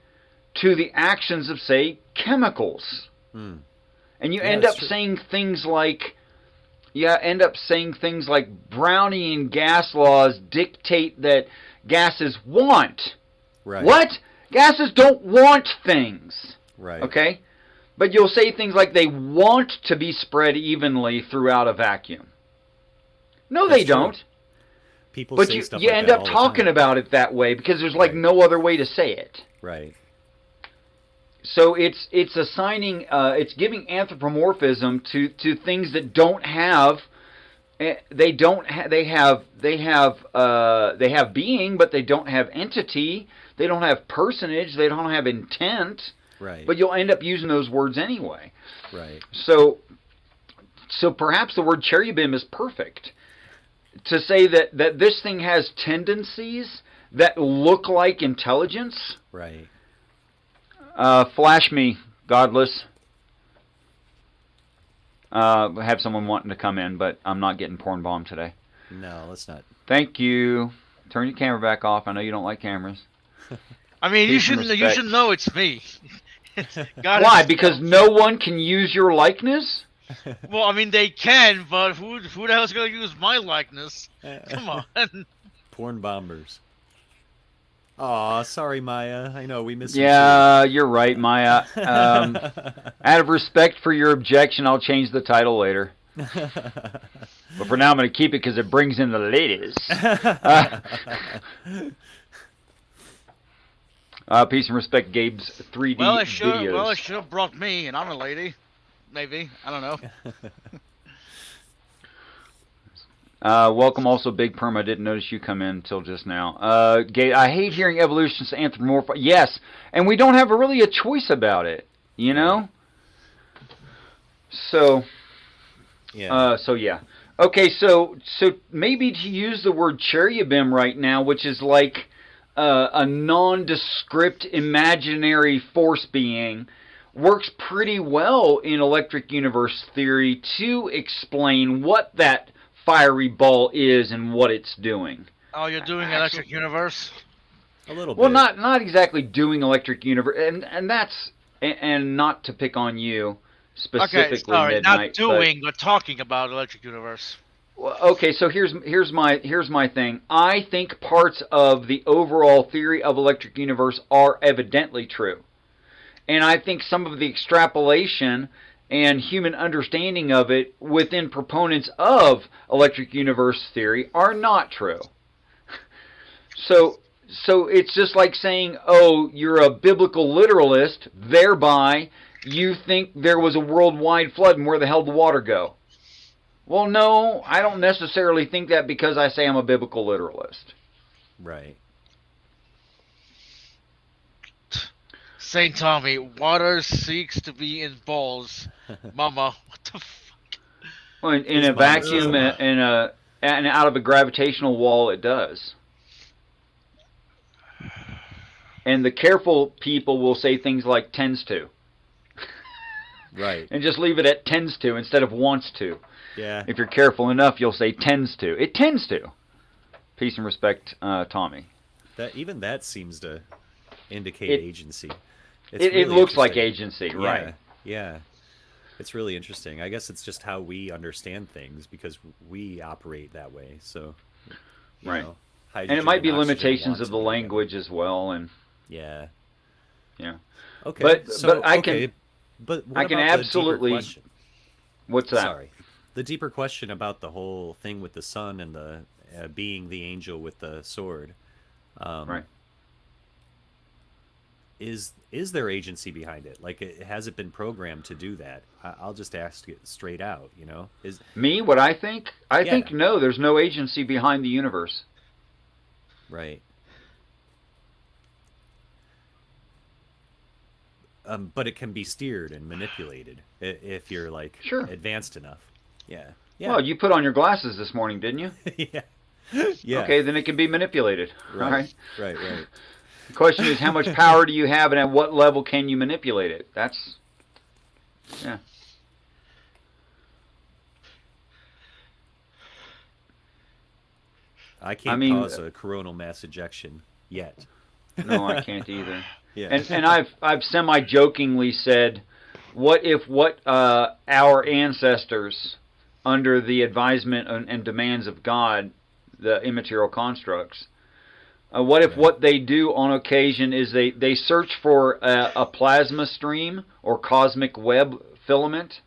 to the actions of, say, chemicals, and you end up saying things like, Brownian gas laws dictate that gases want Right. What? Gases don't want things. Right. Okay? But you'll say things like they want to be spread evenly throughout a vacuum. No, That's they true. don't. People But say you stuff you like end that up all the talking time. about it that way because there's like Right. no other way to say it. Right. So it's assigning it's giving anthropomorphism to things that don't have they have being, but they don't have entity. They don't have personage. They don't have intent. Right. But you'll end up using those words anyway. Right. So perhaps the word cherubim is perfect to say that this thing has tendencies that look like intelligence. Right. Flash me, godless. Have someone wanting to come in, but I'm not getting porn bombed today. No, let's not. Thank you. Turn your camera back off. I know you don't like cameras. I mean, Peace and you should know it's me. God Why? is- Because no one can use your likeness? Well, I mean, they can, but who the hell's gonna use my likeness? Come on. Porn bombers. Aw, sorry, Maya. I know we missed you. Yeah, you're right, Maya. Out of respect for your objection, I'll change the title later. But for now, I'm going to keep it because it brings in the ladies. Peace and respect, Gabe's 3D videos. Well, it should have brought me, and I'm a lady. Maybe. I don't know. Welcome also, Big Perm. I didn't notice you come in until just now. Gabe, I hate hearing evolution's anthropomorphic. Yes, and we don't have really a choice about it, you know? So, Yeah. yeah. Okay, so maybe to use the word cherubim right now, which is like a nondescript imaginary force being, works pretty well in electric universe theory to explain what that fiery ball is and what it's doing. Oh, you're doing Electric Universe? A little Well, bit. not exactly doing electric universe, and that's and not to pick on you specifically, Okay, sorry, Midnight, not doing, but talking about Electric Universe. Well, okay, so here's my thing. I think parts of the overall theory of electric universe are evidently true. And I think some of the extrapolation and human understanding of it within proponents of electric universe theory are not true. So it's just like saying, oh, you're a biblical literalist, thereby you think there was a worldwide flood and where the hell did the water go? Well, no, I don't necessarily think that because I say I'm a biblical literalist. Right. St. Tommy, water seeks to be in balls. Mama, what the fuck? Well, in His a mom vacuum is- and out of a gravitational wall, it does. And the careful people will say things like tends to. Right. And just leave it at tends to instead of wants to. Yeah. If you're careful enough, you'll say tends to. It tends to. Peace and respect, Tommy. Even that seems to indicate agency. It really looks like interesting. agency, right? Yeah. It's really interesting. I guess it's just how we understand things because we operate that way. So, you Right. know, And hydrogen it might be oxygen limitations want of to the be together. language as well, and Yeah. yeah. Okay. But I okay. can But what I can about the deeper absolutely. question? What's that? Sorry. The deeper question about the whole thing with the sun and the being the angel with the sword. Right. Is there agency behind it? Like, has it been programmed to do that? I'll just ask it straight out. You know, is Me, what I think? I Yeah. think no. There's no agency behind the universe. right. But it can be steered and manipulated if you're like Sure. advanced enough. Yeah. Yeah. Well, you put on your glasses this morning, didn't you? yeah. Yeah. Okay, then it can be manipulated. Right. Right. Right. The question is, how much power do you have, and at what level can you manipulate it? That's, yeah. I can't cause a coronal mass ejection yet. No, I can't either. Yeah. And I've semi-jokingly said, what if our ancestors, under the advisement and demands of God, the immaterial constructs, What if Right. what they do on occasion is they search for a plasma stream or cosmic web filament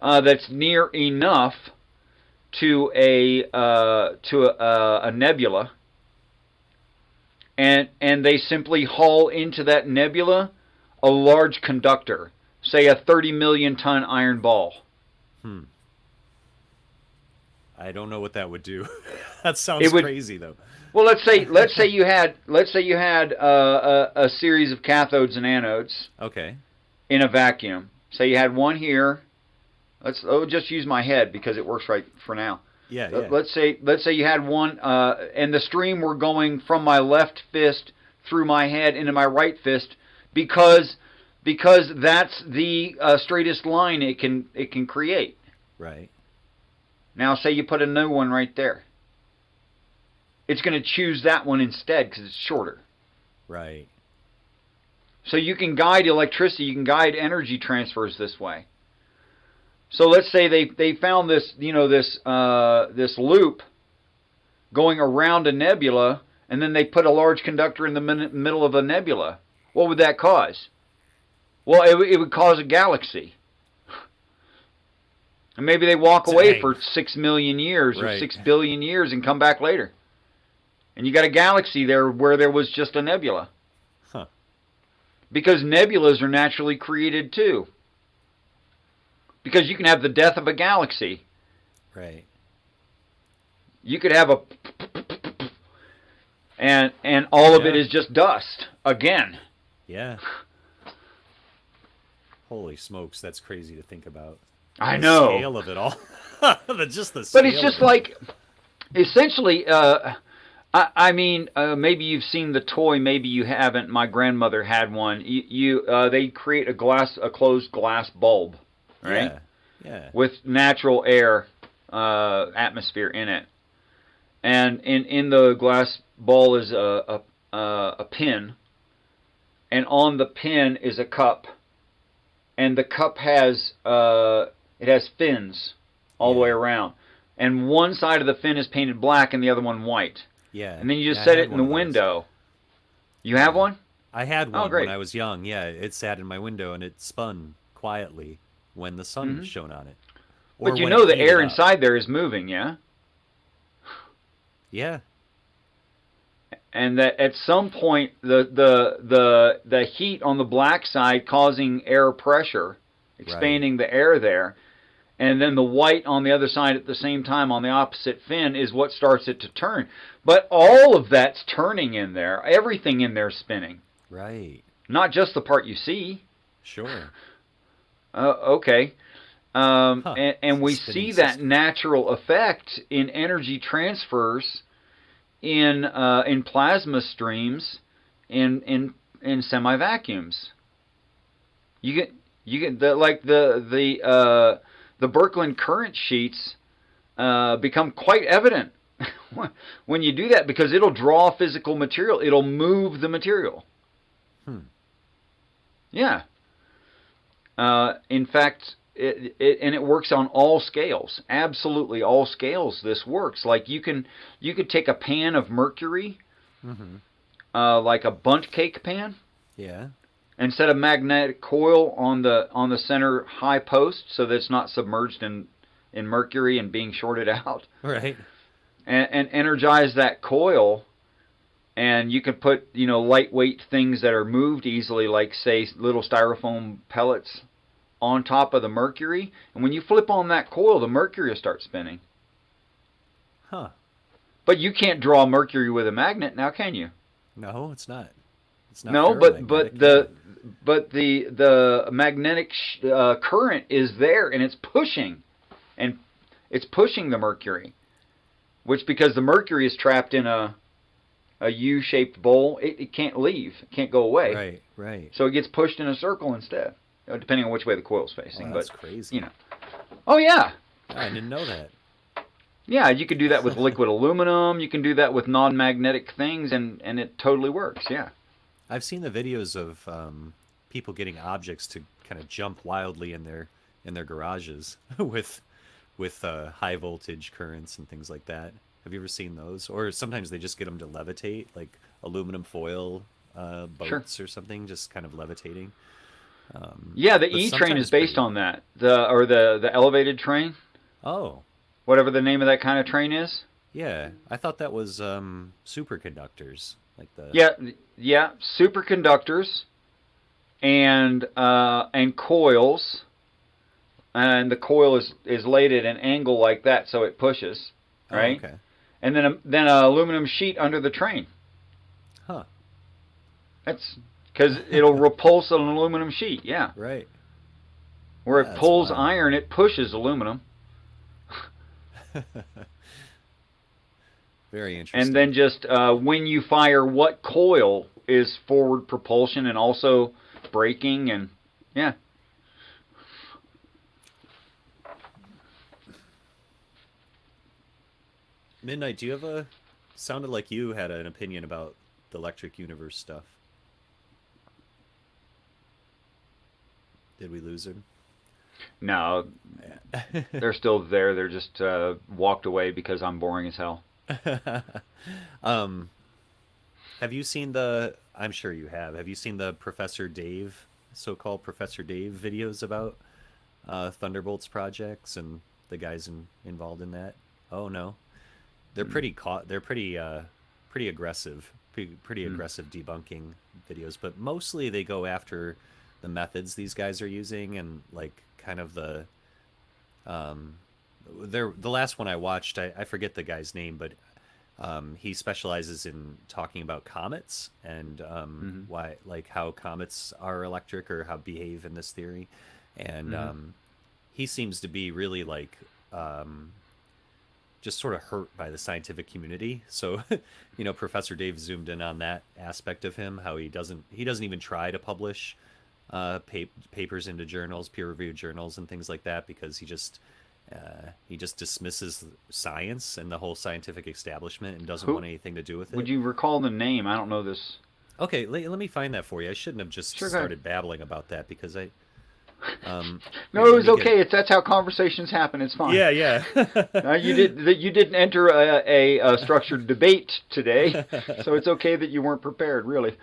that's near enough to a nebula, and they simply haul into that nebula a large conductor, say a 30 million ton iron ball. Hmm. I don't know what that would do. That sounds It would. crazy, though. Well, let's say you had a series of cathodes and anodes Okay. in a vacuum. Say you had one here. I'll just use my head because it works right for now. Yeah, yeah. Let's say you had one, and the stream were going from my left fist through my head into my right fist because that's the straightest line it can create. Right. Now, say you put a new one right there. It's going to choose that one instead because it's shorter. Right. So you can guide electricity, you can guide energy transfers this way. So let's say they found this this loop going around a nebula, and then they put a large conductor in the middle of a nebula. What would that cause? Well, it would cause a galaxy. And maybe they walk away for 6 million years or Right. 6 billion years and come back later. And you got a galaxy there where there was just a nebula. Huh. Because nebulas are naturally created too. Because you can have the death of a galaxy. Right. You could have a and all of it is just dust again. Yeah. Holy smokes, that's crazy to think about. I The know. scale of it all. Just the But scale it's just of it. like, essentially, I mean, maybe you've seen the toy, maybe you haven't. My grandmother had one. They create a closed glass bulb, right? Yeah. Yeah. With natural air, atmosphere in it, and in the glass ball is a pin, and on the pin is a cup, and the cup has it has fins all the way around, and one side of the fin is painted black and the other one white. Yeah. And then you just I set had it in one the of those. window. You have one? I had one great. when I was young. Yeah, it sat in my window and it spun quietly when the sun shone on it. Or But you when know it the heated air up. inside there is moving, yeah? Yeah. And that at some point the heat on the black side causing air pressure, expanding the air there, and then the white on the other side at the same time on the opposite fin is what starts it to turn. But all of that's turning in there. Everything in there is spinning. Right. Not just the part you see. Sure. Okay. And we Spinning see that system. natural effect in energy transfers in plasma streams in semi-vacuums. You get the Birkeland current sheets become quite evident when you do that because it'll draw physical material. It'll move the material. Yeah. In fact, it works on all scales. Absolutely all scales. This works. Like you could take a pan of mercury, like a bundt cake pan, Yeah. and set a magnetic coil on the center high post so that it's not submerged in mercury and being shorted out. Right. And energize that coil, and you can put lightweight things that are moved easily, like say little styrofoam pellets, on top of the mercury, and when you flip on that coil, the mercury will start spinning. Huh. But you can't draw mercury with a magnet, now can you? No, it's not. It's not. No, but ferromagnetic, the magnetic current is there, and it's pushing the mercury, which because the mercury is trapped in a U-shaped bowl, it can't leave, it can't go away. Right. Right. So it gets pushed in a circle instead, depending on which way the coil's facing. Oh, that's but crazy. Oh yeah. I didn't know that. Yeah, you can do that with liquid aluminum. You can do that with non-magnetic things, and it totally works. Yeah. I've seen the videos of people getting objects to kind of jump wildly in their garages with high voltage currents and things like that. Have you ever seen those? Or sometimes they just get them to levitate, like aluminum foil Sure. boats or something, just kind of levitating. Yeah, the But E train is sometimes based pretty. on that. The elevated train, Oh, whatever the name of that kind of train is. yeah. I thought that was superconductors, like the. Yeah, yeah, superconductors and coils, and the coil is laid at an angle like that, so it pushes, Oh, right? okay. And then a aluminum sheet under the train. Huh. That's because it'll repulse an aluminum sheet. Yeah, Right. where it Yeah, that's pulls wild. iron, it pushes aluminum, Very and interesting. then just when you fire, what coil is forward propulsion and also braking, and yeah. Midnight, do you have a? Sounded like you had an opinion about the electric universe stuff. Did we lose him? No, Yeah. they're still there. They're just walked away because I'm boring as hell. um, have you seen the? I'm sure you have. Have you seen the Professor Dave, so-called Professor Dave videos about Thunderbolts projects and the guys involved in that? Oh no, they're Mm, pretty aggressive, pretty mm, aggressive debunking videos. But mostly they go after the methods these guys are using and like kind of um, the last one I watched. I forget the guy's name, but he specializes in talking about comets and mm, why, like, how comets are electric or how behave in this theory. And mm. he seems to be really like um, just sort of hurt by the scientific community. So, Professor Dave zoomed in on that aspect of him, how he doesn't even try to publish papers into journals, peer-reviewed journals, and things like that because he just dismisses science and the whole scientific establishment and doesn't Who want anything to do with would it. you recall the name? I don't know this. Okay, let me find that for you. I shouldn't have just Sure, go ahead. started babbling about that because um, No, here, it let was me get. okay. That's how conversations happen. It's fine. Yeah, yeah. You didn't enter a structured debate today, so it's okay that you weren't prepared. Really.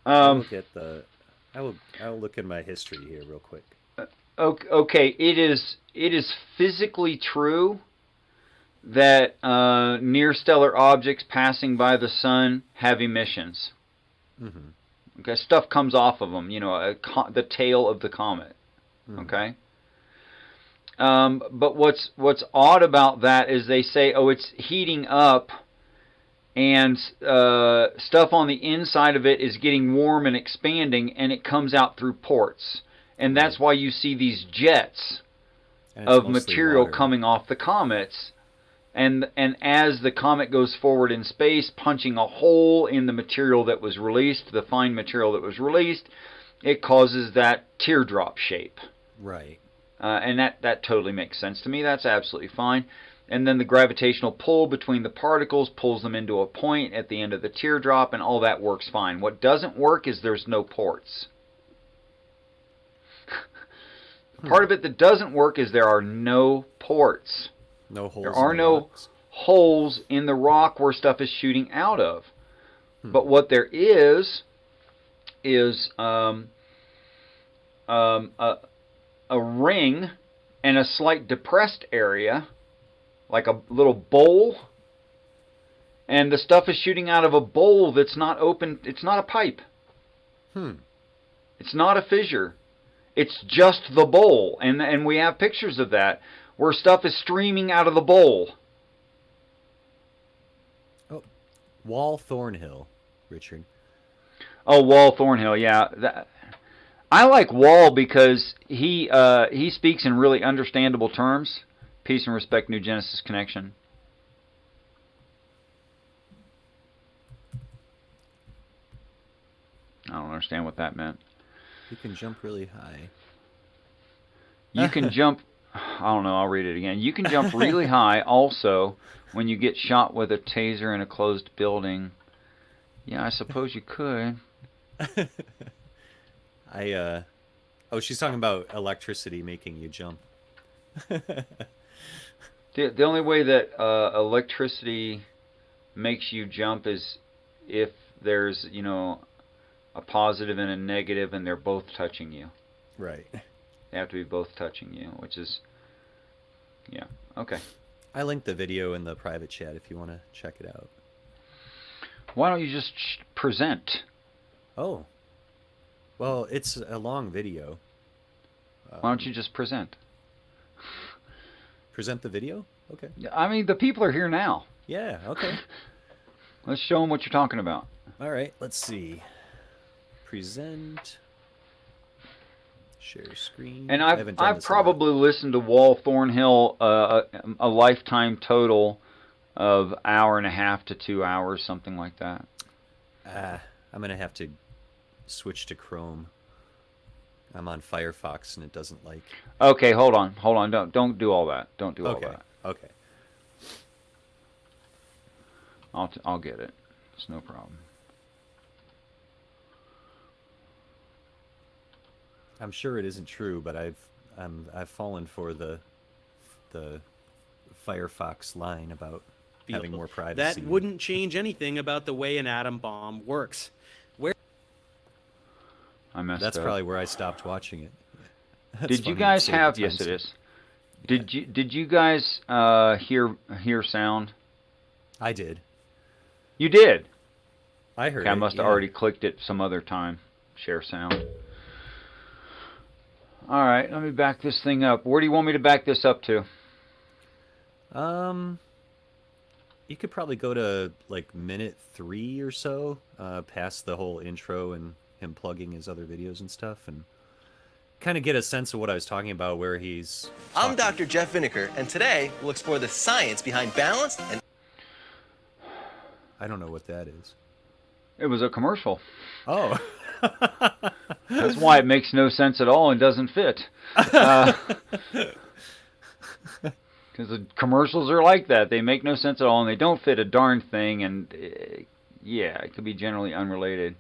I Um, will get the. I will look in my history here real quick. okay, it is physically true that near stellar objects passing by the sun have emissions. Hmm. Okay, stuff comes off of them. The tail of the comet. Hmm. Okay. But what's odd about that is they say, oh, it's heating up, and stuff on the inside of it is getting warm and expanding, and it comes out through ports, and Right, that's why you see these jets and it's of mostly material water. coming off the comets. And as the comet goes forward in space, punching a hole in the material that was released, the fine material that was released, it causes that teardrop shape. Right. And that totally makes sense to me. That's absolutely fine. And then the gravitational pull between the particles pulls them into a point at the end of the teardrop, and all that works fine. What doesn't work is there's no ports. Part Hmm. of it that doesn't work is there are no ports. No There holes in are the no rocks. holes in the rock where stuff is shooting out of. Hmm. But what there is um, a, a ring and a slight depressed area, like a little bowl, and the stuff is shooting out of a bowl that's not open. It's not a pipe. Hmm. It's not a fissure. It's just the bowl, and we have pictures of that where stuff is streaming out of the bowl. Oh, Wall Thornhill, Richard. Oh, Wall Thornhill, yeah. I like Wall because he speaks in really understandable terms. Peace and respect, New Genesis Connection. I don't understand what that meant. You can jump really You can high. jump. I don't know. I'll read it again. You can jump really high. Also, when you get shot with a taser in a closed building. Yeah, I suppose you could. I Oh, she's talking about electricity making you jump. The only way that electricity makes you jump is if there's, a positive and a negative and they're both touching you. Right. They have to be both touching you, which is, yeah, okay. I linked the video in the private chat if you want to check it out. Why don't you just present? Oh. Well, it's a long video. Why don't you just present? Present the video? Okay. I mean, the people are here now. Yeah, okay. Let's show them what you're talking about. All right, let's see. Present. Share screen. And I haven't done I've this probably listened to Wall Thornhill a lifetime total of 1.5 to 2 hours, something like that. I'm going to have to switch to Chrome. I'm on Firefox and it doesn't like. Okay, hold on. Don't do all that. Don't do all that. Okay. I'll get it. It's no problem. I'm sure it isn't true, but I've fallen for the Firefox line about having more privacy. That wouldn't change anything about the way an atom bomb works. I messed That's up. probably where I stopped watching it. Did you guys have? Yes, it is. Did you guys hear sound? I did. You did. I heard. Okay, I must have already clicked it some other time. Share sound. All right, let me back this thing up. Where do you want me to back this up to? You could probably go to like minute 3 or so, past the whole intro and him plugging his other videos and stuff, and kind of get a sense of what I was talking about, where he's I'm Dr. Jeff Vinegar, and today we'll explore the science behind balanced and... I don't know what that is. It was a commercial. Oh. That's why it makes no sense at all and doesn't fit. Because the commercials are like that. They make no sense at all and they don't fit a darn thing. And yeah, it could be generally unrelated.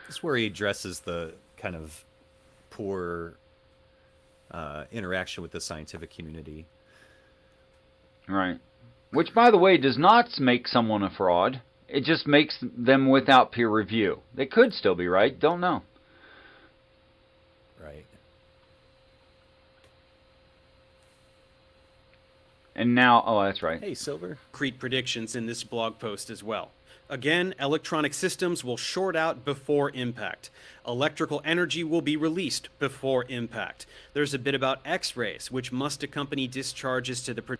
This is where he addresses the kind of poor interaction with the scientific community. Right. Which, by the way, does not make someone a fraud. It just makes them without peer review. They could still be right. Don't know. Right. And now, oh, that's right. Hey, Silver. Concrete predictions in this blog post as well. Again, electronic systems will short out before impact. Electrical energy will be released before impact. There's a bit about X-rays, which must accompany discharges to the...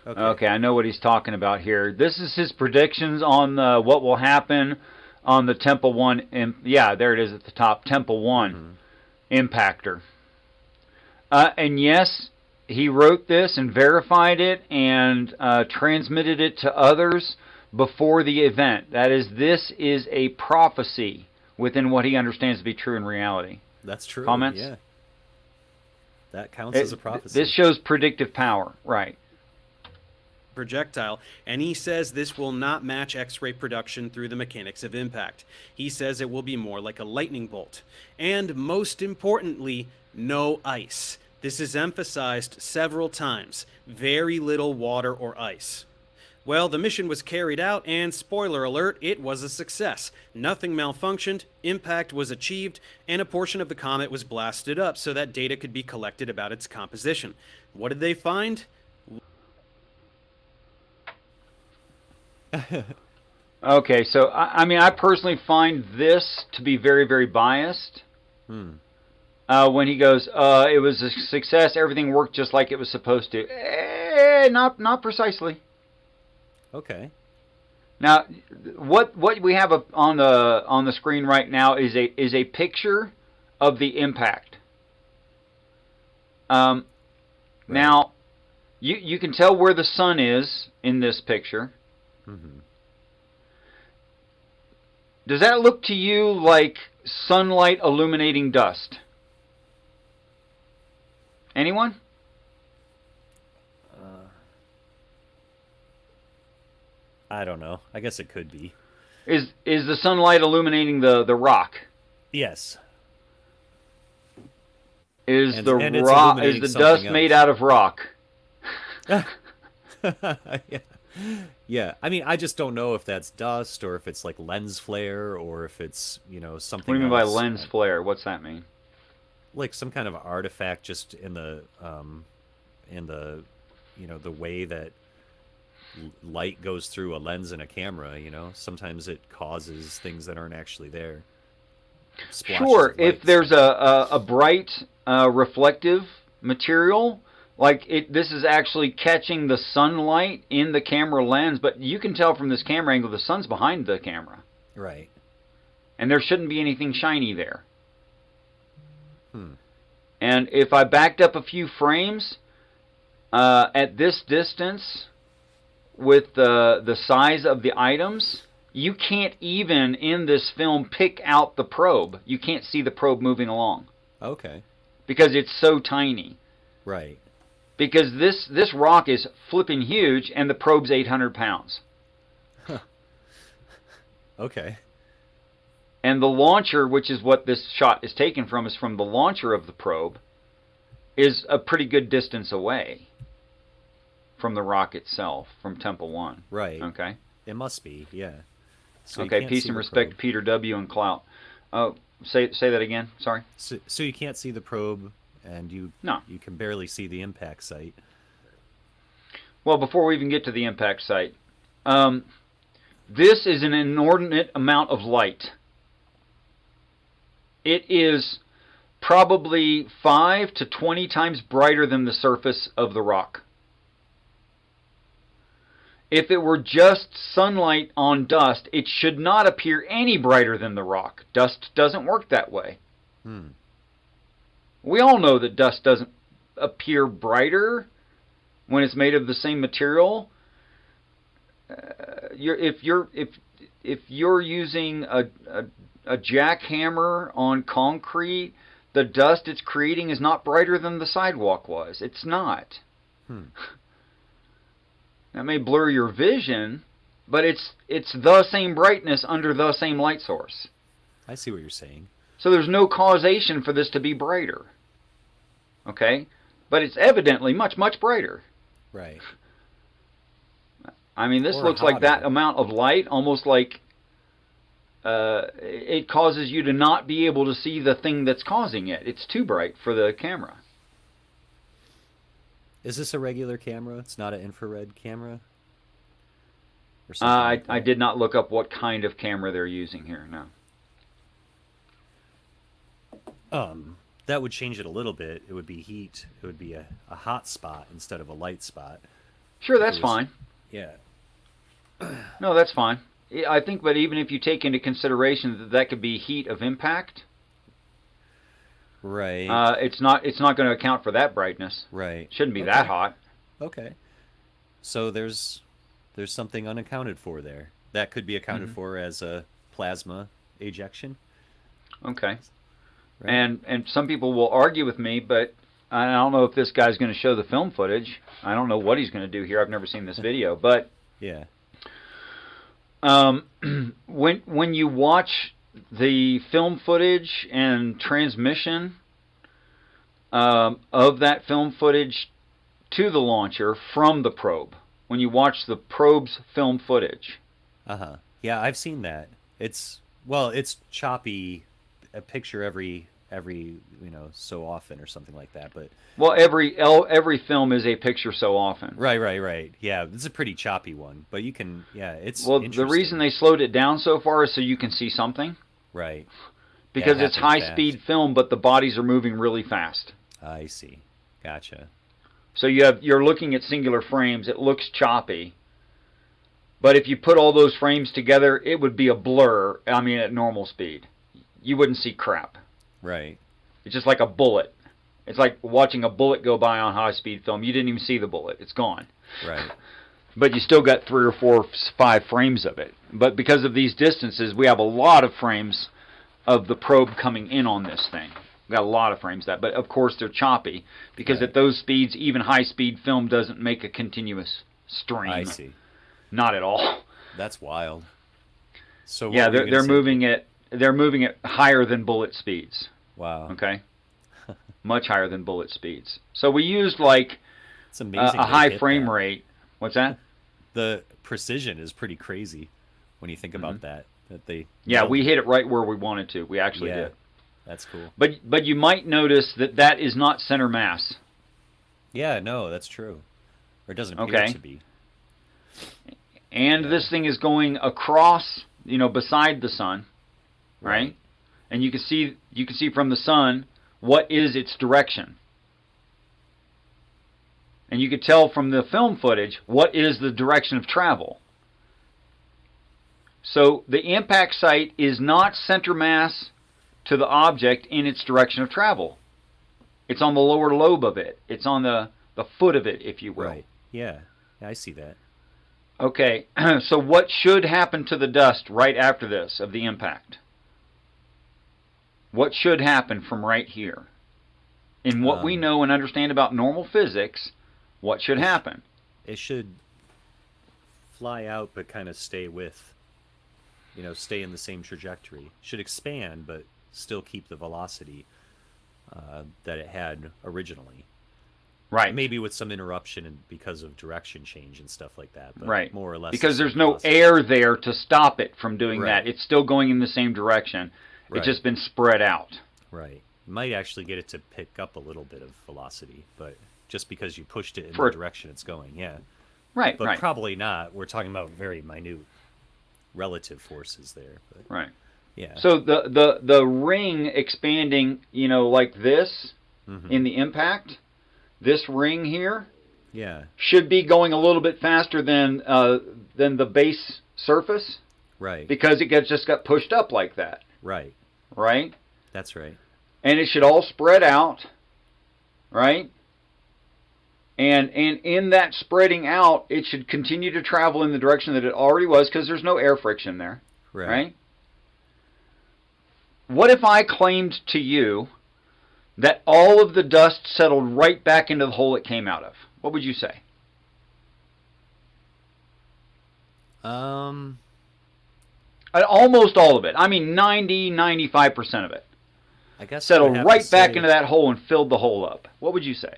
Okay, I know what he's talking about here. This is his predictions on what will happen on the Temple 1. Yeah, there it is at the top. Temple 1 impactor. And yes, he wrote this and verified it and transmitted it to others before the event. That is, this is a prophecy within what he understands to be true in reality. That's true. Comments? Yeah. That counts as a prophecy. This shows predictive power, right? Projectile, and he says this will not match X-ray production through the mechanics of impact. He says it will be more like a lightning bolt. And most importantly, no ice. This is emphasized several times. Very little water or ice. Well, the mission was carried out, and spoiler alert, it was a success. Nothing malfunctioned, impact was achieved, and a portion of the comet was blasted up so that data could be collected about its composition. What did they find? Okay, so I mean, I personally find this to be very, very biased. When he goes, it was a success, everything worked just like it was supposed to. Not precisely. Okay. Now, what we have on the screen right now is a picture of the impact. Right. Now, you can tell where the sun is in this picture. Does that look to you like sunlight illuminating dust? Anyone? I don't know. I guess it could be. Is the sunlight illuminating the rock? Yes. Is And the it's rock is illuminating the something dust else. made out of rock? Yeah. Yeah. I mean, I just don't know if that's dust or if it's like lens flare or if it's, What do something you mean by else. lens flare? What's that mean? Like some kind of artifact just in the the way that light goes through a lens in a camera, sometimes it causes things that aren't actually there. Splashes Sure, of if light. there's a bright reflective material, like this is actually catching the sunlight in the camera lens, but you can tell from this camera angle the sun's behind the camera, Right. and there shouldn't be anything shiny there. Hmm. And if I backed up a few frames at this distance with the size of the items, you can't even in this film pick out the probe. You can't see the probe moving along Okay. because it's so tiny. Right. Because this rock is flipping huge and the probe's 800 pounds. Okay. And the launcher, which is what this shot is taken from, is from the launcher of the probe, is a pretty good distance away from the rock itself, from Temple 1. Right. Okay? It must be, yeah. So you Okay, can't peace see and the respect to probe. Peter W. and Clout. Oh, say that again. Sorry. So you can't see the probe, and you No. can barely see the impact site. Well, before we even get to the impact site, this is an inordinate amount of light. It is probably 5 to 20 times brighter than the surface of the rock. If it were just sunlight on dust, it should not appear any brighter than the rock. Dust doesn't work that way. We all know that dust doesn't appear brighter when it's made of the same material. If you're using a jackhammer on concrete, the dust it's creating is not brighter than the sidewalk was. It's not. That may blur your vision, but it's the same brightness under the same light source. I see what you're saying. So there's no causation for this to be brighter. Okay? But it's evidently much, much brighter. Right. I mean, this Or looks like that hotter. amount of light, almost like it causes you to not be able to see the thing that's causing it. It's too bright for the camera. Is this a regular camera? It's not an infrared camera? Or something like I that? did not look up what kind of camera they're using here, no. That would change it a little bit. It would be heat. It would be a hot spot instead of a light spot. Sure, If it that's was- fine. Yeah. No, that's fine. I think, but even if you take into consideration that that could be heat of impact, Right. it's not going to account for that brightness. Right. Shouldn't be Okay. that hot. Okay. So there's something unaccounted for there. That could be accounted for as a plasma ejection. Okay. Right? And some people will argue with me, but I don't know if this guy's going to show the film footage. I don't know what he's going to do here. I've never seen this video, but Yeah. when you watch the film footage and transmission of that film footage to the launcher from the probe, when you watch the probe's film footage, Uh-huh. Yeah, I've seen that. It's choppy, a picture every so often or something like that, but well, every film is a picture so often. right. Yeah, this is a pretty choppy one, but you can it's Well, the interesting. reason they slowed it down so far is so you can see something. Right. Because Yeah, it it's happens high-speed film, but the bodies are moving really fast. I see. Gotcha. So you're looking at singular frames. It looks choppy. But if you put all those frames together, it would be a blur, I mean, at normal speed. You wouldn't see crap. Right. It's just like a bullet. It's like watching a bullet go by on high-speed film. You didn't even see the bullet. It's gone. Right. But you still got 3 or 4, 5 frames of it. But because of these distances, we have a lot of frames of the probe coming in on this thing. We got a lot of frames of that. But of course they're choppy because Right. at those speeds, even high-speed film doesn't make a continuous stream. I see. Not at all. That's wild. So Yeah, what were you they're gonna say? moving at higher than bullet speeds. Wow. Okay, much higher than bullet speeds. So we used like It's amazing. a they high hit frame that. rate. What's that? The precision is pretty crazy when you think about that. That they Yeah, we hit it right where we wanted to. We actually did. That's cool. But you might notice that is not center mass. Yeah, no, that's true. Or it doesn't appear to be. And this thing is going across, beside the sun, right? And you can see from the sun what is its direction. And you could tell from the film footage what is the direction of travel. So the impact site is not center mass to the object in its direction of travel. It's on the lower lobe of it. It's on the foot of it, if you will. Right. Yeah, I see that. Okay, so what should happen to the dust right after this of the impact? What should happen from right here? In what we know and understand about normal physics, what should happen? It should fly out but kind of stay with, stay in the same trajectory. Should expand but still keep the velocity that it had originally. Right. Maybe with some interruption because of direction change and stuff like that. But right. More or less. Because there's no air there to stop it from doing right. that. It's still going in the same direction. Right. It's just been spread out. Right. You might actually get it to pick up a little bit of velocity, but just because you pushed it in the direction it's going, yeah. Right, but probably not. We're talking about very minute relative forces there. But, right. Yeah. So the ring expanding, like this in the impact, this ring here, should be going a little bit faster than the base surface, right? Because it just got pushed up like that, right? Right. That's right. And it should all spread out, right? And in that spreading out, it should continue to travel in the direction that it already was, because there's no air friction there, right? What if I claimed to you that all of the dust settled right back into the hole it came out of? What would you say? Almost all of it. I mean 90-95% of it. I guess settled right back into that hole and filled the hole up. What would you say?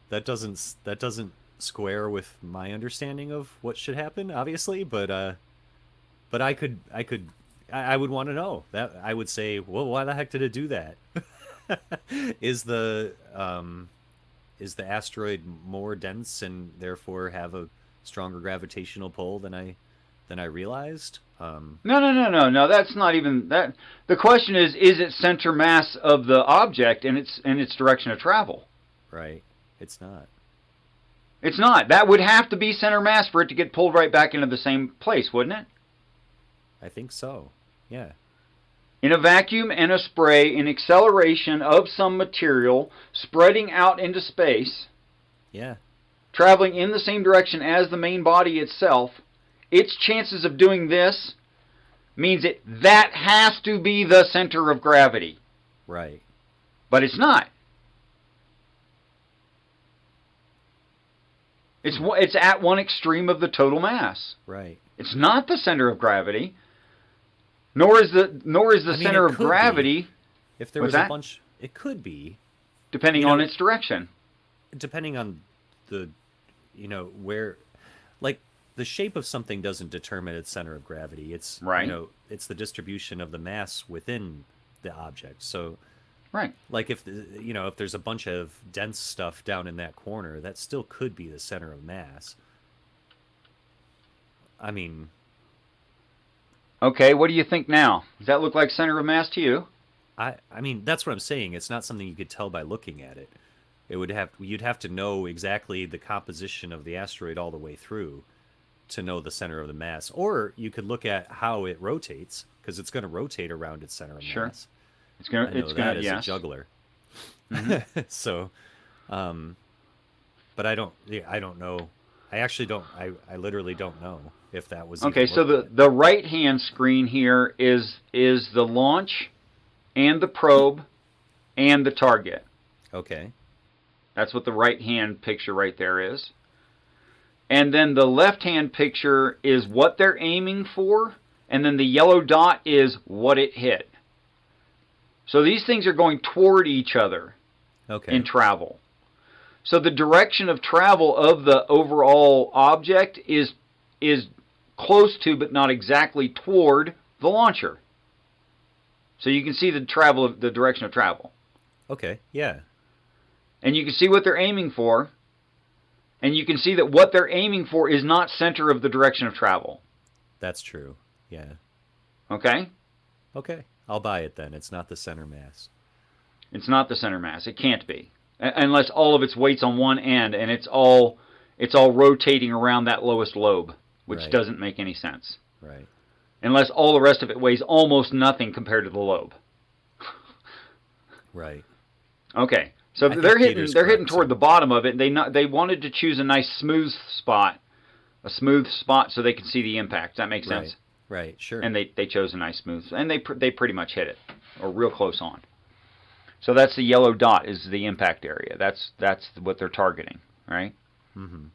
That doesn't square with my understanding of what should happen, obviously, but I would want to know. That I would say, well, why the heck did it do that? Is the asteroid more dense and therefore have a stronger gravitational pull than I realized? No. That's not even that. The question is it center mass of the object and its direction of travel? Right. It's not. It's not. That would have to be center mass for it to get pulled right back into the same place, wouldn't it? I think so. Yeah. In a vacuum and a spray, in acceleration of some material spreading out into space, traveling in the same direction as the main body itself, its chances of doing this means that has to be the center of gravity. Right. But it's not. It's at one extreme of the total mass. Right. It's not the center of gravity. Nor is the center of gravity. If there was a bunch, it could be. Depending on its direction. Depending on the, where, like the shape of something doesn't determine its center of gravity. It's it's the distribution of the mass within the object. So, like if there's a bunch of dense stuff down in that corner, that still could be the center of mass. I mean. Okay, what do you think now? Does that look like center of mass to you? I mean, that's what I'm saying. It's not something you could tell by looking at it. You'd have to know exactly the composition of the asteroid all the way through to know the center of the mass. Or you could look at how it rotates, because it's going to rotate around its center of mass. It's going to as a juggler. Mm-hmm. So, but I don't know. I actually don't. I literally don't know if that was okay. So the right hand screen here is the launch, and the probe, and the target. Okay. That's what the right hand picture right there is. And then the left hand picture is what they're aiming for, and then the yellow dot is what it hit. So these things are going toward each other in travel. So the direction of travel of the overall object is close to, but not exactly toward, the launcher. So you can see the direction of travel. Okay, yeah. And you can see what they're aiming for. And you can see that what they're aiming for is not center of the direction of travel. That's true. Yeah. Okay? Okay. I'll buy it then. It's not the center mass. It's not the center mass. It can't be. Unless all of its weight's on one end and it's all rotating around that lowest lobe, which Right. doesn't make any sense. Right. Unless all the rest of it weighs almost nothing compared to the lobe. Right. Okay. So I think they're Peter's hitting correct, toward so- the bottom of it. They wanted to choose a nice smooth spot, so they could see the impact. Does that make sense? Right. Sure. And they chose a nice smooth, and they pretty much hit it, or real close on. So that's the yellow dot is the impact area. That's what they're targeting, right? Mm-hmm.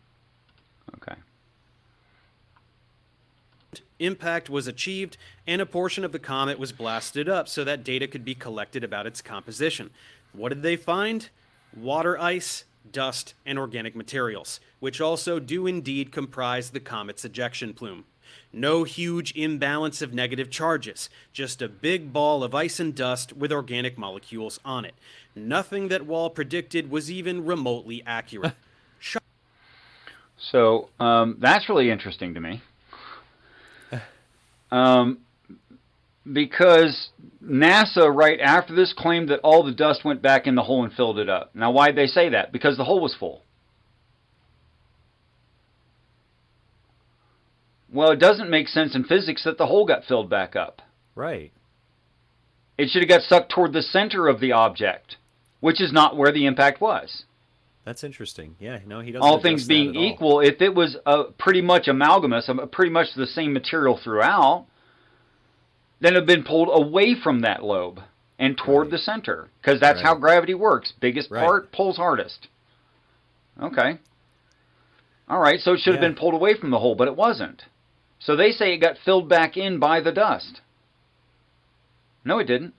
Okay. Impact was achieved, and a portion of the comet was blasted up so that data could be collected about its composition. What did they find? Water ice, dust, and organic materials, which also do indeed comprise the comet's ejection plume. No huge imbalance of negative charges, just a big ball of ice and dust with organic molecules on it. Nothing that Wall predicted was even remotely accurate. So that's really interesting to me. Because NASA, right after this, claimed that all the dust went back in the hole and filled it up. Now, why'd they say that? Because the hole was full. Well, it doesn't make sense in physics that the hole got filled back up. Right. It should have got sucked toward the center of the object, which is not where the impact was. That's interesting. Yeah. No, he doesn't. All address things that being at all. equal, if it was pretty much amalgamous, pretty much the same material throughout, then it would have been pulled away from that lobe and toward Right. the center. Because that's Right. how gravity works. Biggest Right. part pulls hardest. Okay. All right, so it should have Yeah. been pulled away from the hole, but it wasn't. So they say it got filled back in by the dust. No, it didn't.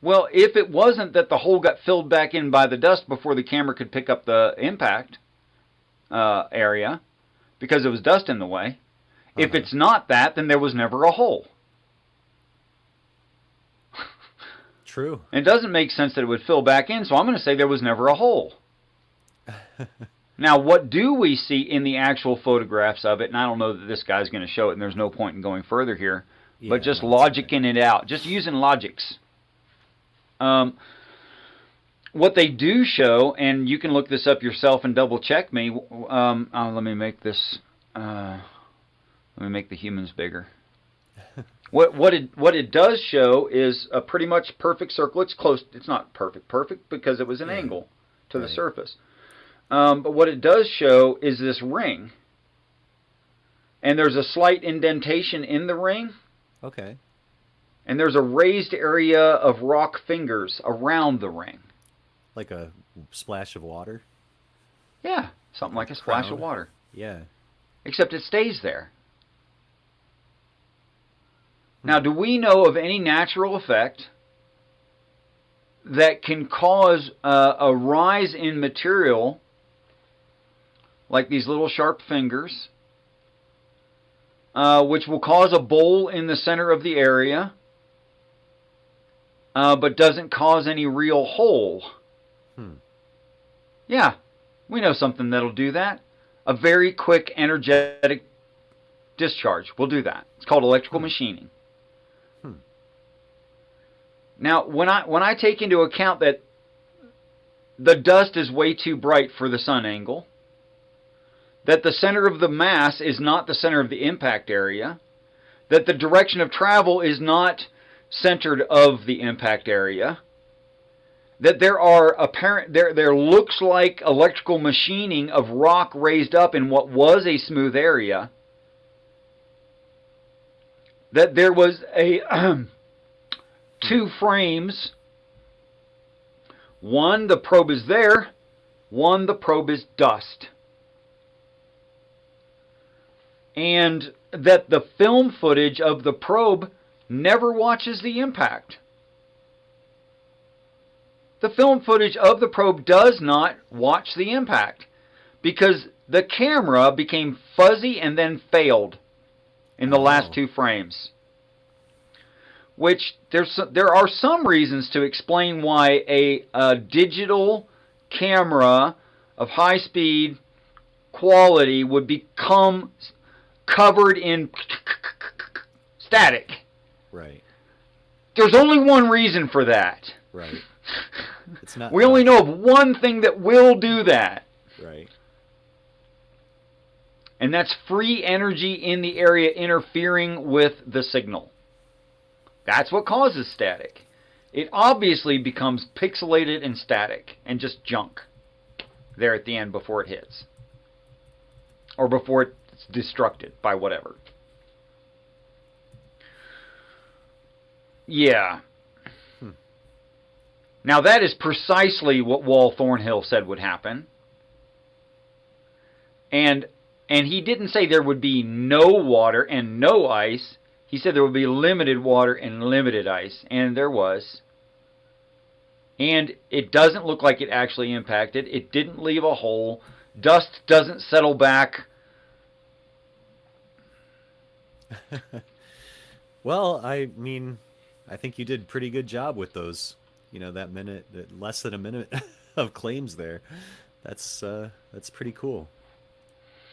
Well, if it wasn't that the hole got filled back in by the dust before the camera could pick up the impact area, because there was dust in the way, if it's not that, then there was never a hole. True. It doesn't make sense that it would fill back in, so I'm going to say there was never a hole. Now, what do we see in the actual photographs of it? And I don't know that this guy's going to show it, and there's no point in going further here. Yeah, but just no, it's okay. logicking it out, just using logics. What they do show, and you can look this up yourself and double check me. Let me make this. Let me make the humans bigger. What it does show is a pretty much perfect circle. It's close. It's not perfect because it was an angle to the Right. surface. But what it does show is this ring, and there's a slight indentation in the ring. Okay. And there's a raised area of rock fingers around the ring. Like a splash of water. Yeah, something like a splash of Crown. water. Yeah. Except it stays there. Now, do we know of any natural effect that can cause a rise in material, like these little sharp fingers, which will cause a bowl in the center of the area, but doesn't cause any real hole? Yeah, we know something that'll do that. A very quick, energetic discharge will do that. It's called electrical machining. Now, when I take into account that the dust is way too bright for the sun angle, that the center of the mass is not the center of the impact area, that the direction of travel is not centered of the impact area, that there looks like electrical machining of rock raised up in what was a smooth area, that there was a two frames. One, the probe is there. One, the probe is dust. And that the film footage of the probe never watches the impact. the film footage of the probe does not watch the impact because the camera became fuzzy and then failed in the last 2 frames. Which there are some reasons to explain why a digital camera of high speed quality would become covered in static. Right. There's only one reason for that. Right. It's not. We only know of one thing that will do that. Right. And that's free energy in the area interfering with the signal. That's what causes static. It obviously becomes pixelated and static and just junk there at the end before it hits. Or before it's destructed by whatever. Yeah. Now that is precisely what Wal Thornhill said would happen. And he didn't say there would be no water and no ice. He said there would be limited water and limited ice. And there was. And it doesn't look like it actually impacted. It didn't leave a hole. Dust doesn't settle back. Well, I mean, I think you did a pretty good job with those. You know, that less than a minute of claims there. That's pretty cool.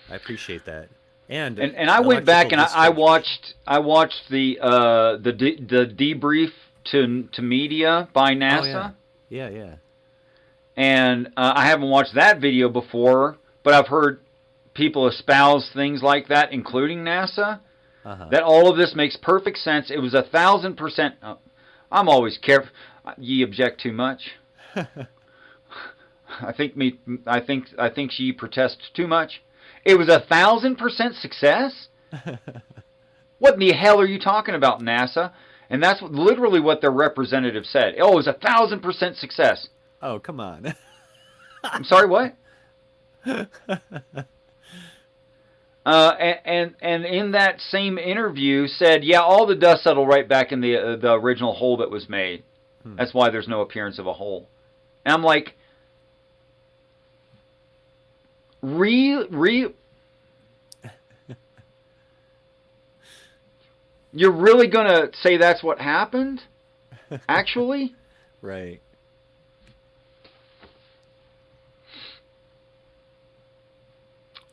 I appreciate that. And I went back and I watched the debrief to media by NASA. Oh, yeah. And I haven't watched that video before, but I've heard people espouse things like that, including NASA. That all of this makes perfect sense. It was 1,000%. I'm always careful. Ye object too much. I think she protests too much. It was 1,000% success? What in the hell are you talking about, NASA? And that's literally what their representative said. Oh, it was 1,000% success. Oh, come on. I'm sorry, what? And in that same interview said, yeah, all the dust settled right back in the original hole that was made. That's why there's no appearance of a hole. And I'm like, you're really going to say that's what happened? Actually? Right.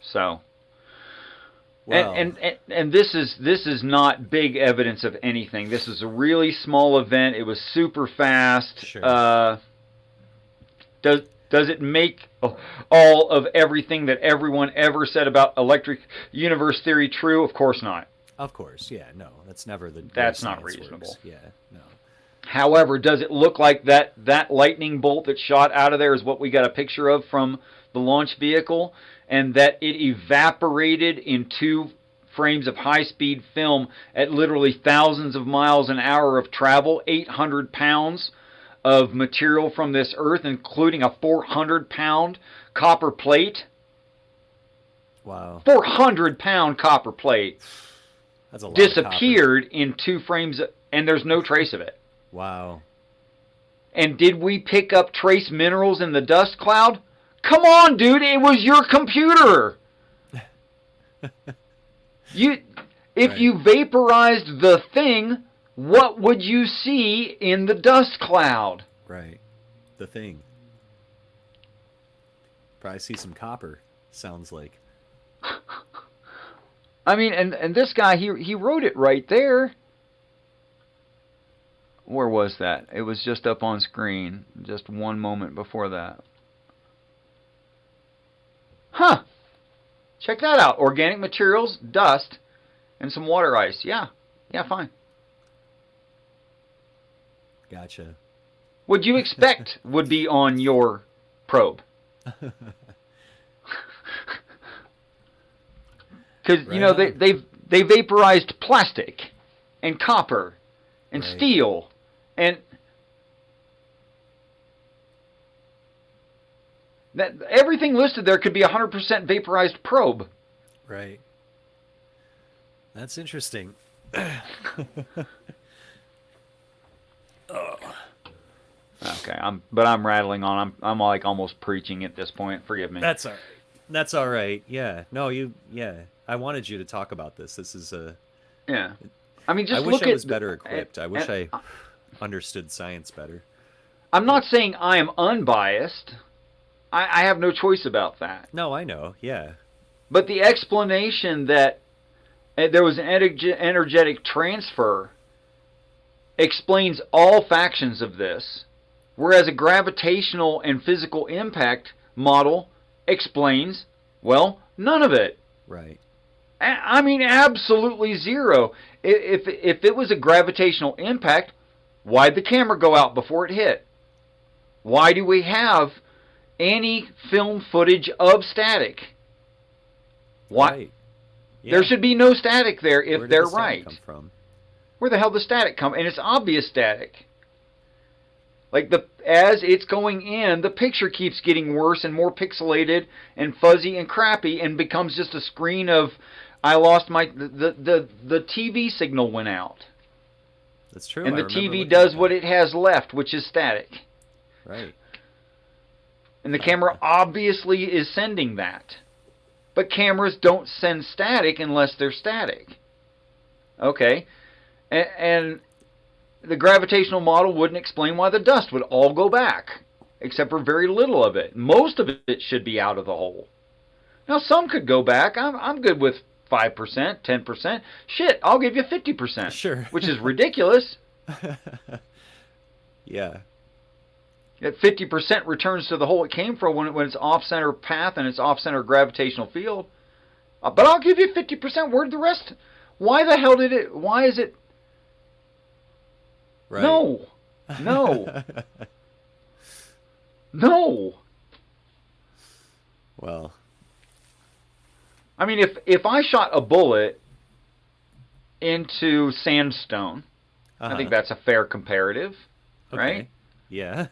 So, well, and this is not big evidence of anything. This is a really small event. It was super fast. Sure. Does it make all of everything that everyone ever said about electric universe theory true? Of course not. Of course, yeah, no, that's never the. That's not reasonable. Works. Yeah, no. However, does it look like that lightning bolt that shot out of there is what we got a picture of from the launch vehicle, and that it evaporated in 2 frames of high-speed film at literally thousands of miles an hour of travel, 800 pounds of material from this Earth, including a 400-pound copper plate? Wow. 400-pound copper plate. That's a lot. Disappeared in 2 frames, and there's no trace of it. Wow. And did we pick up trace minerals in the dust cloud? Come on, dude, it was your computer. If you vaporized the thing, what would you see in the dust cloud? Right. The thing. Probably see some copper, sounds like. I mean, and this guy, he wrote it right there. Where was that? It was just up on screen, just one moment before that. Huh. Check that out. Organic materials, dust, and some water ice. Yeah, fine. Gotcha. What'd you expect would be on your probe? Because, you know, they vaporized plastic and copper and steel and that everything listed there could be 100% vaporized probe. Right. That's interesting. Oh. Okay, I'm rattling on. I'm like almost preaching at this point. Forgive me. That's all right. That's all right. Yeah. No, yeah. I wanted you to talk about this. This is a. Yeah. I mean, I just wish look I at was better equipped. I wish and I understood science better. I'm not saying I am unbiased. I have no choice about that. No, I know. Yeah. But the explanation that there was an energetic transfer explains all factions of this, whereas a gravitational and physical impact model explains, well, none of it. Right. I mean, absolutely zero. If it was a gravitational impact, why'd the camera go out before it hit? Why do we have any film footage of static? Why? Right. Yeah. There should be no static there if Where did they're the static right. come from? Where the hell does static come? And it's obvious static. Like as it's going in, the picture keeps getting worse and more pixelated and fuzzy and crappy and becomes just a screen of I lost my the TV signal went out. That's true. And I the remember TV looking does at what that. it has left, which is static. Right. And the camera obviously is sending that. But cameras don't send static unless they're static. Okay. And the gravitational model wouldn't explain why the dust would all go back, except for very little of it. Most of it should be out of the hole. Now, some could go back. I'm good with 5%, 10%. Shit, I'll give you 50%. Sure. Which is ridiculous. Yeah. That 50% returns to the hole it came from when it's off-center path and it's off-center gravitational field. But I'll give you 50%. Where'd the rest? Why the hell did it? Why is it? Right. No. No. No. Well. I mean, if I shot a bullet into sandstone, I think that's a fair comparative, right? Okay. Yeah.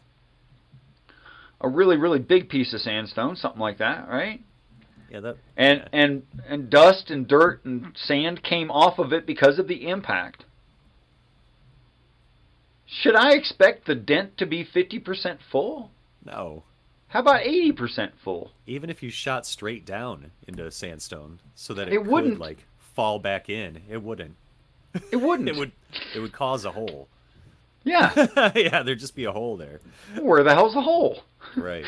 A really, really big piece of sandstone, something like that, right? Yeah. That. And dust and dirt and sand came off of it because of the impact. Should I expect the dent to be 50% full? No. How about 80% full? Even if you shot straight down into sandstone, so that it could wouldn't. like fall back in, it wouldn't. It wouldn't. It would cause a hole. Yeah. Yeah, there'd just be a hole there. Where the hell's the hole? Right.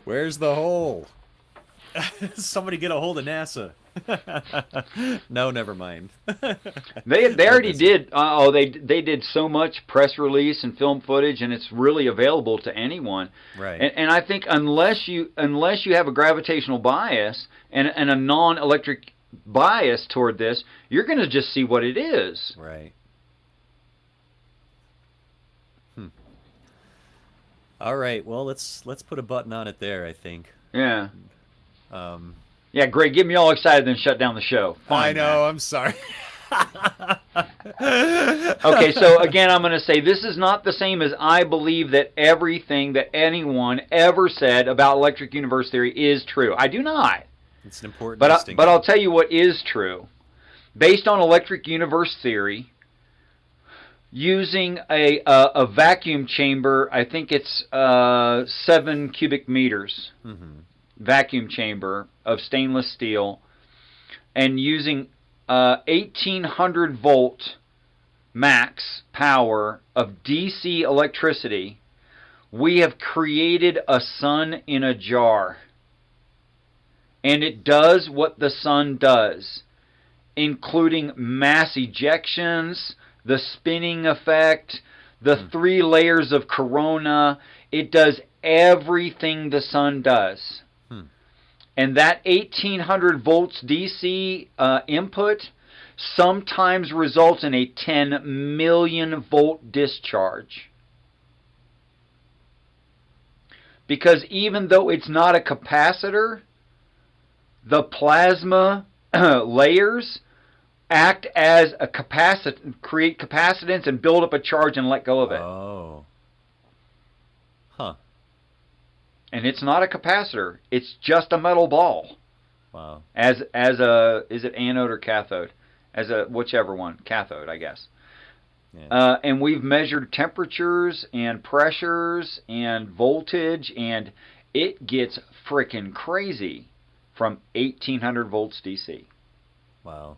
Where's the hole? Somebody get a hold of NASA. No, never mind. They already did. They did so much press release and film footage, and it's really available to anyone. Right. And I think unless you have a gravitational bias and a non-electric bias toward this, you're going to just see what it is. Right. All right. Well, let's put a button on it there, I think. Yeah. Yeah, Greg, get me all excited, then shut down the show. Fine, I know. I'm sorry. Okay, so again, I'm going to say this is not the same as I believe that everything that anyone ever said about electric universe theory is true. I do not. It's an important But distinction. I'll tell you what is true. Based on electric universe theory, using a vacuum chamber, I think it's 7 cubic meters. Mm-hmm. Vacuum chamber of stainless steel, and using 1800 volt max power of DC electricity, we have created a sun in a jar. And it does what the sun does, including mass ejections, the spinning effect, the 3 layers of corona. It does everything the sun does. And that 1800 volts DC input sometimes results in a 10 million volt discharge. Because even though it's not a capacitor, the plasma layers act as a create capacitance and build up a charge and let go of it. Oh. Huh. And it's not a capacitor. It's just a metal ball. Wow. As a, is it anode or cathode? As a, whichever one. Cathode, I guess. Yeah. And we've measured temperatures and pressures and voltage, and it gets frickin' crazy from 1800 volts DC. Wow.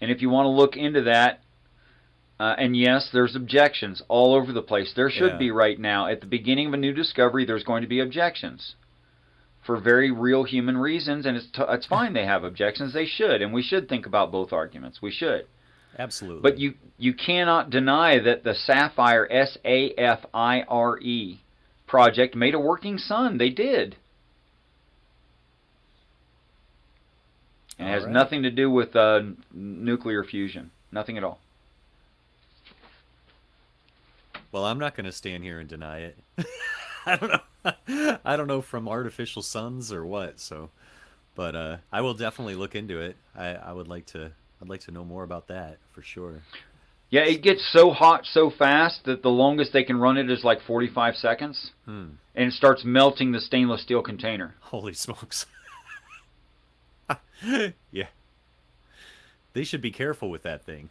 And if you want to look into that, and yes, there's objections all over the place. There should be right now. At the beginning of a new discovery, there's going to be objections for very real human reasons, and it's fine they have objections. They should, and we should think about both arguments. We should. Absolutely. But you cannot deny that the Sapphire, SAFIRE project made a working sun. They did. And it has nothing to do with nuclear fusion. Nothing at all. Well, I'm not going to stand here and deny it. I don't know. I don't know from artificial suns or what. So, but I will definitely look into it. I would like to. I'd like to know more about that for sure. Yeah, it gets so hot so fast that the longest they can run it is like 45 seconds, and it starts melting the stainless steel container. Holy smokes! Yeah, they should be careful with that thing.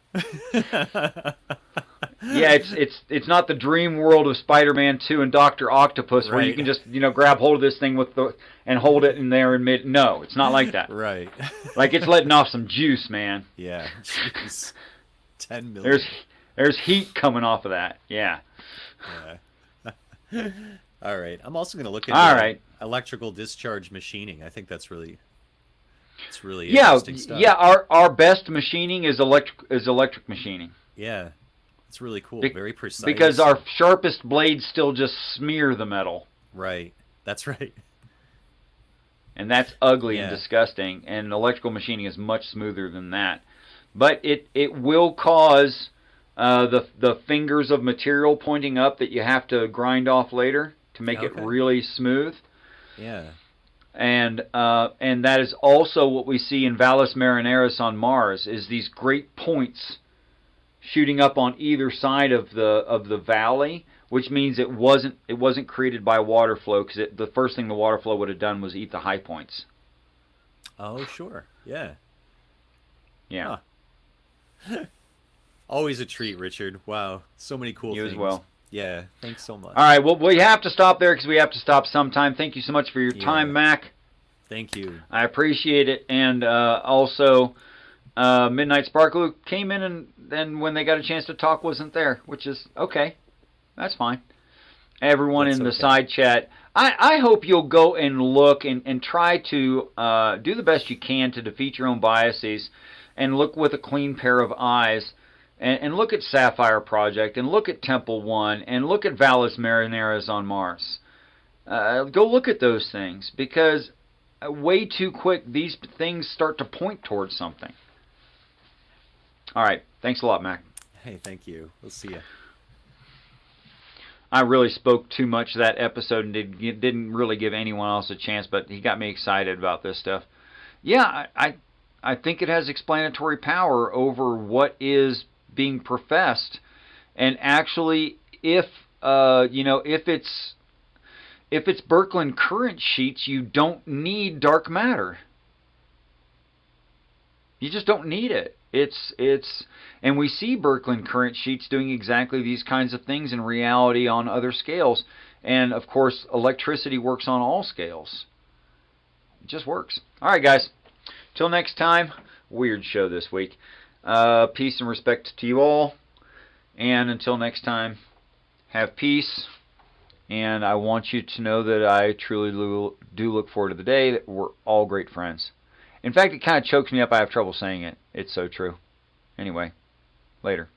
Yeah, it's not the dream world of Spider-Man 2 and Dr. Octopus where you can just grab hold of this thing and hold it in there and mid. No, it's not like that. Right. Like it's letting off some juice, man. Yeah. Jeez. 10 million. There's heat coming off of that. Yeah. Yeah. All right. I'm also going to look into electrical discharge machining. I think that's really interesting stuff. Yeah. Our best machining is electric machining. Yeah. It's really cool. Very precise. Because our sharpest blades still just smear the metal. Right. That's right. And that's ugly and disgusting. And electrical machining is much smoother than that. But it will cause the fingers of material pointing up that you have to grind off later to make it really smooth. Yeah. And that is also what we see in Valles Marineris on Mars, is these great points shooting up on either side of the valley, which means it wasn't created by water flow, because the first thing the water flow would have done was eat the high points. Oh, sure. Yeah. Yeah. Huh. Always a treat, Richard. Wow. So many cool things. You as well. Yeah. Thanks so much. All right. Well, we have to stop there because we have to stop sometime. Thank you so much for your time, Mac. Thank you. I appreciate it. And also, Midnight Sparkle came in and then when they got a chance to talk wasn't there, which is okay. That's fine. Everyone in the side chat, I hope you'll go and look and try to do the best you can to defeat your own biases and look with a clean pair of eyes and look at Sapphire Project and look at Temple 1 and look at Valles Marineris on Mars. Go look at those things, because way too quick these things start to point towards something. All right. Thanks a lot, Mac. Hey, thank you. We'll see you. I really spoke too much that episode and didn't really give anyone else a chance, but he got me excited about this stuff. Yeah, I think it has explanatory power over what is being professed, and actually, if it's Birkeland current sheets, you don't need dark matter. You just don't need it. And we see Birkeland current sheets doing exactly these kinds of things in reality on other scales. And of course, electricity works on all scales. It just works. All right, guys. Till next time. Weird show this week. Peace and respect to you all. And until next time, have peace. And I want you to know that I truly do look forward to the day that we're all great friends. In fact, it kind of chokes me up. I have trouble saying it. It's so true. Anyway, later.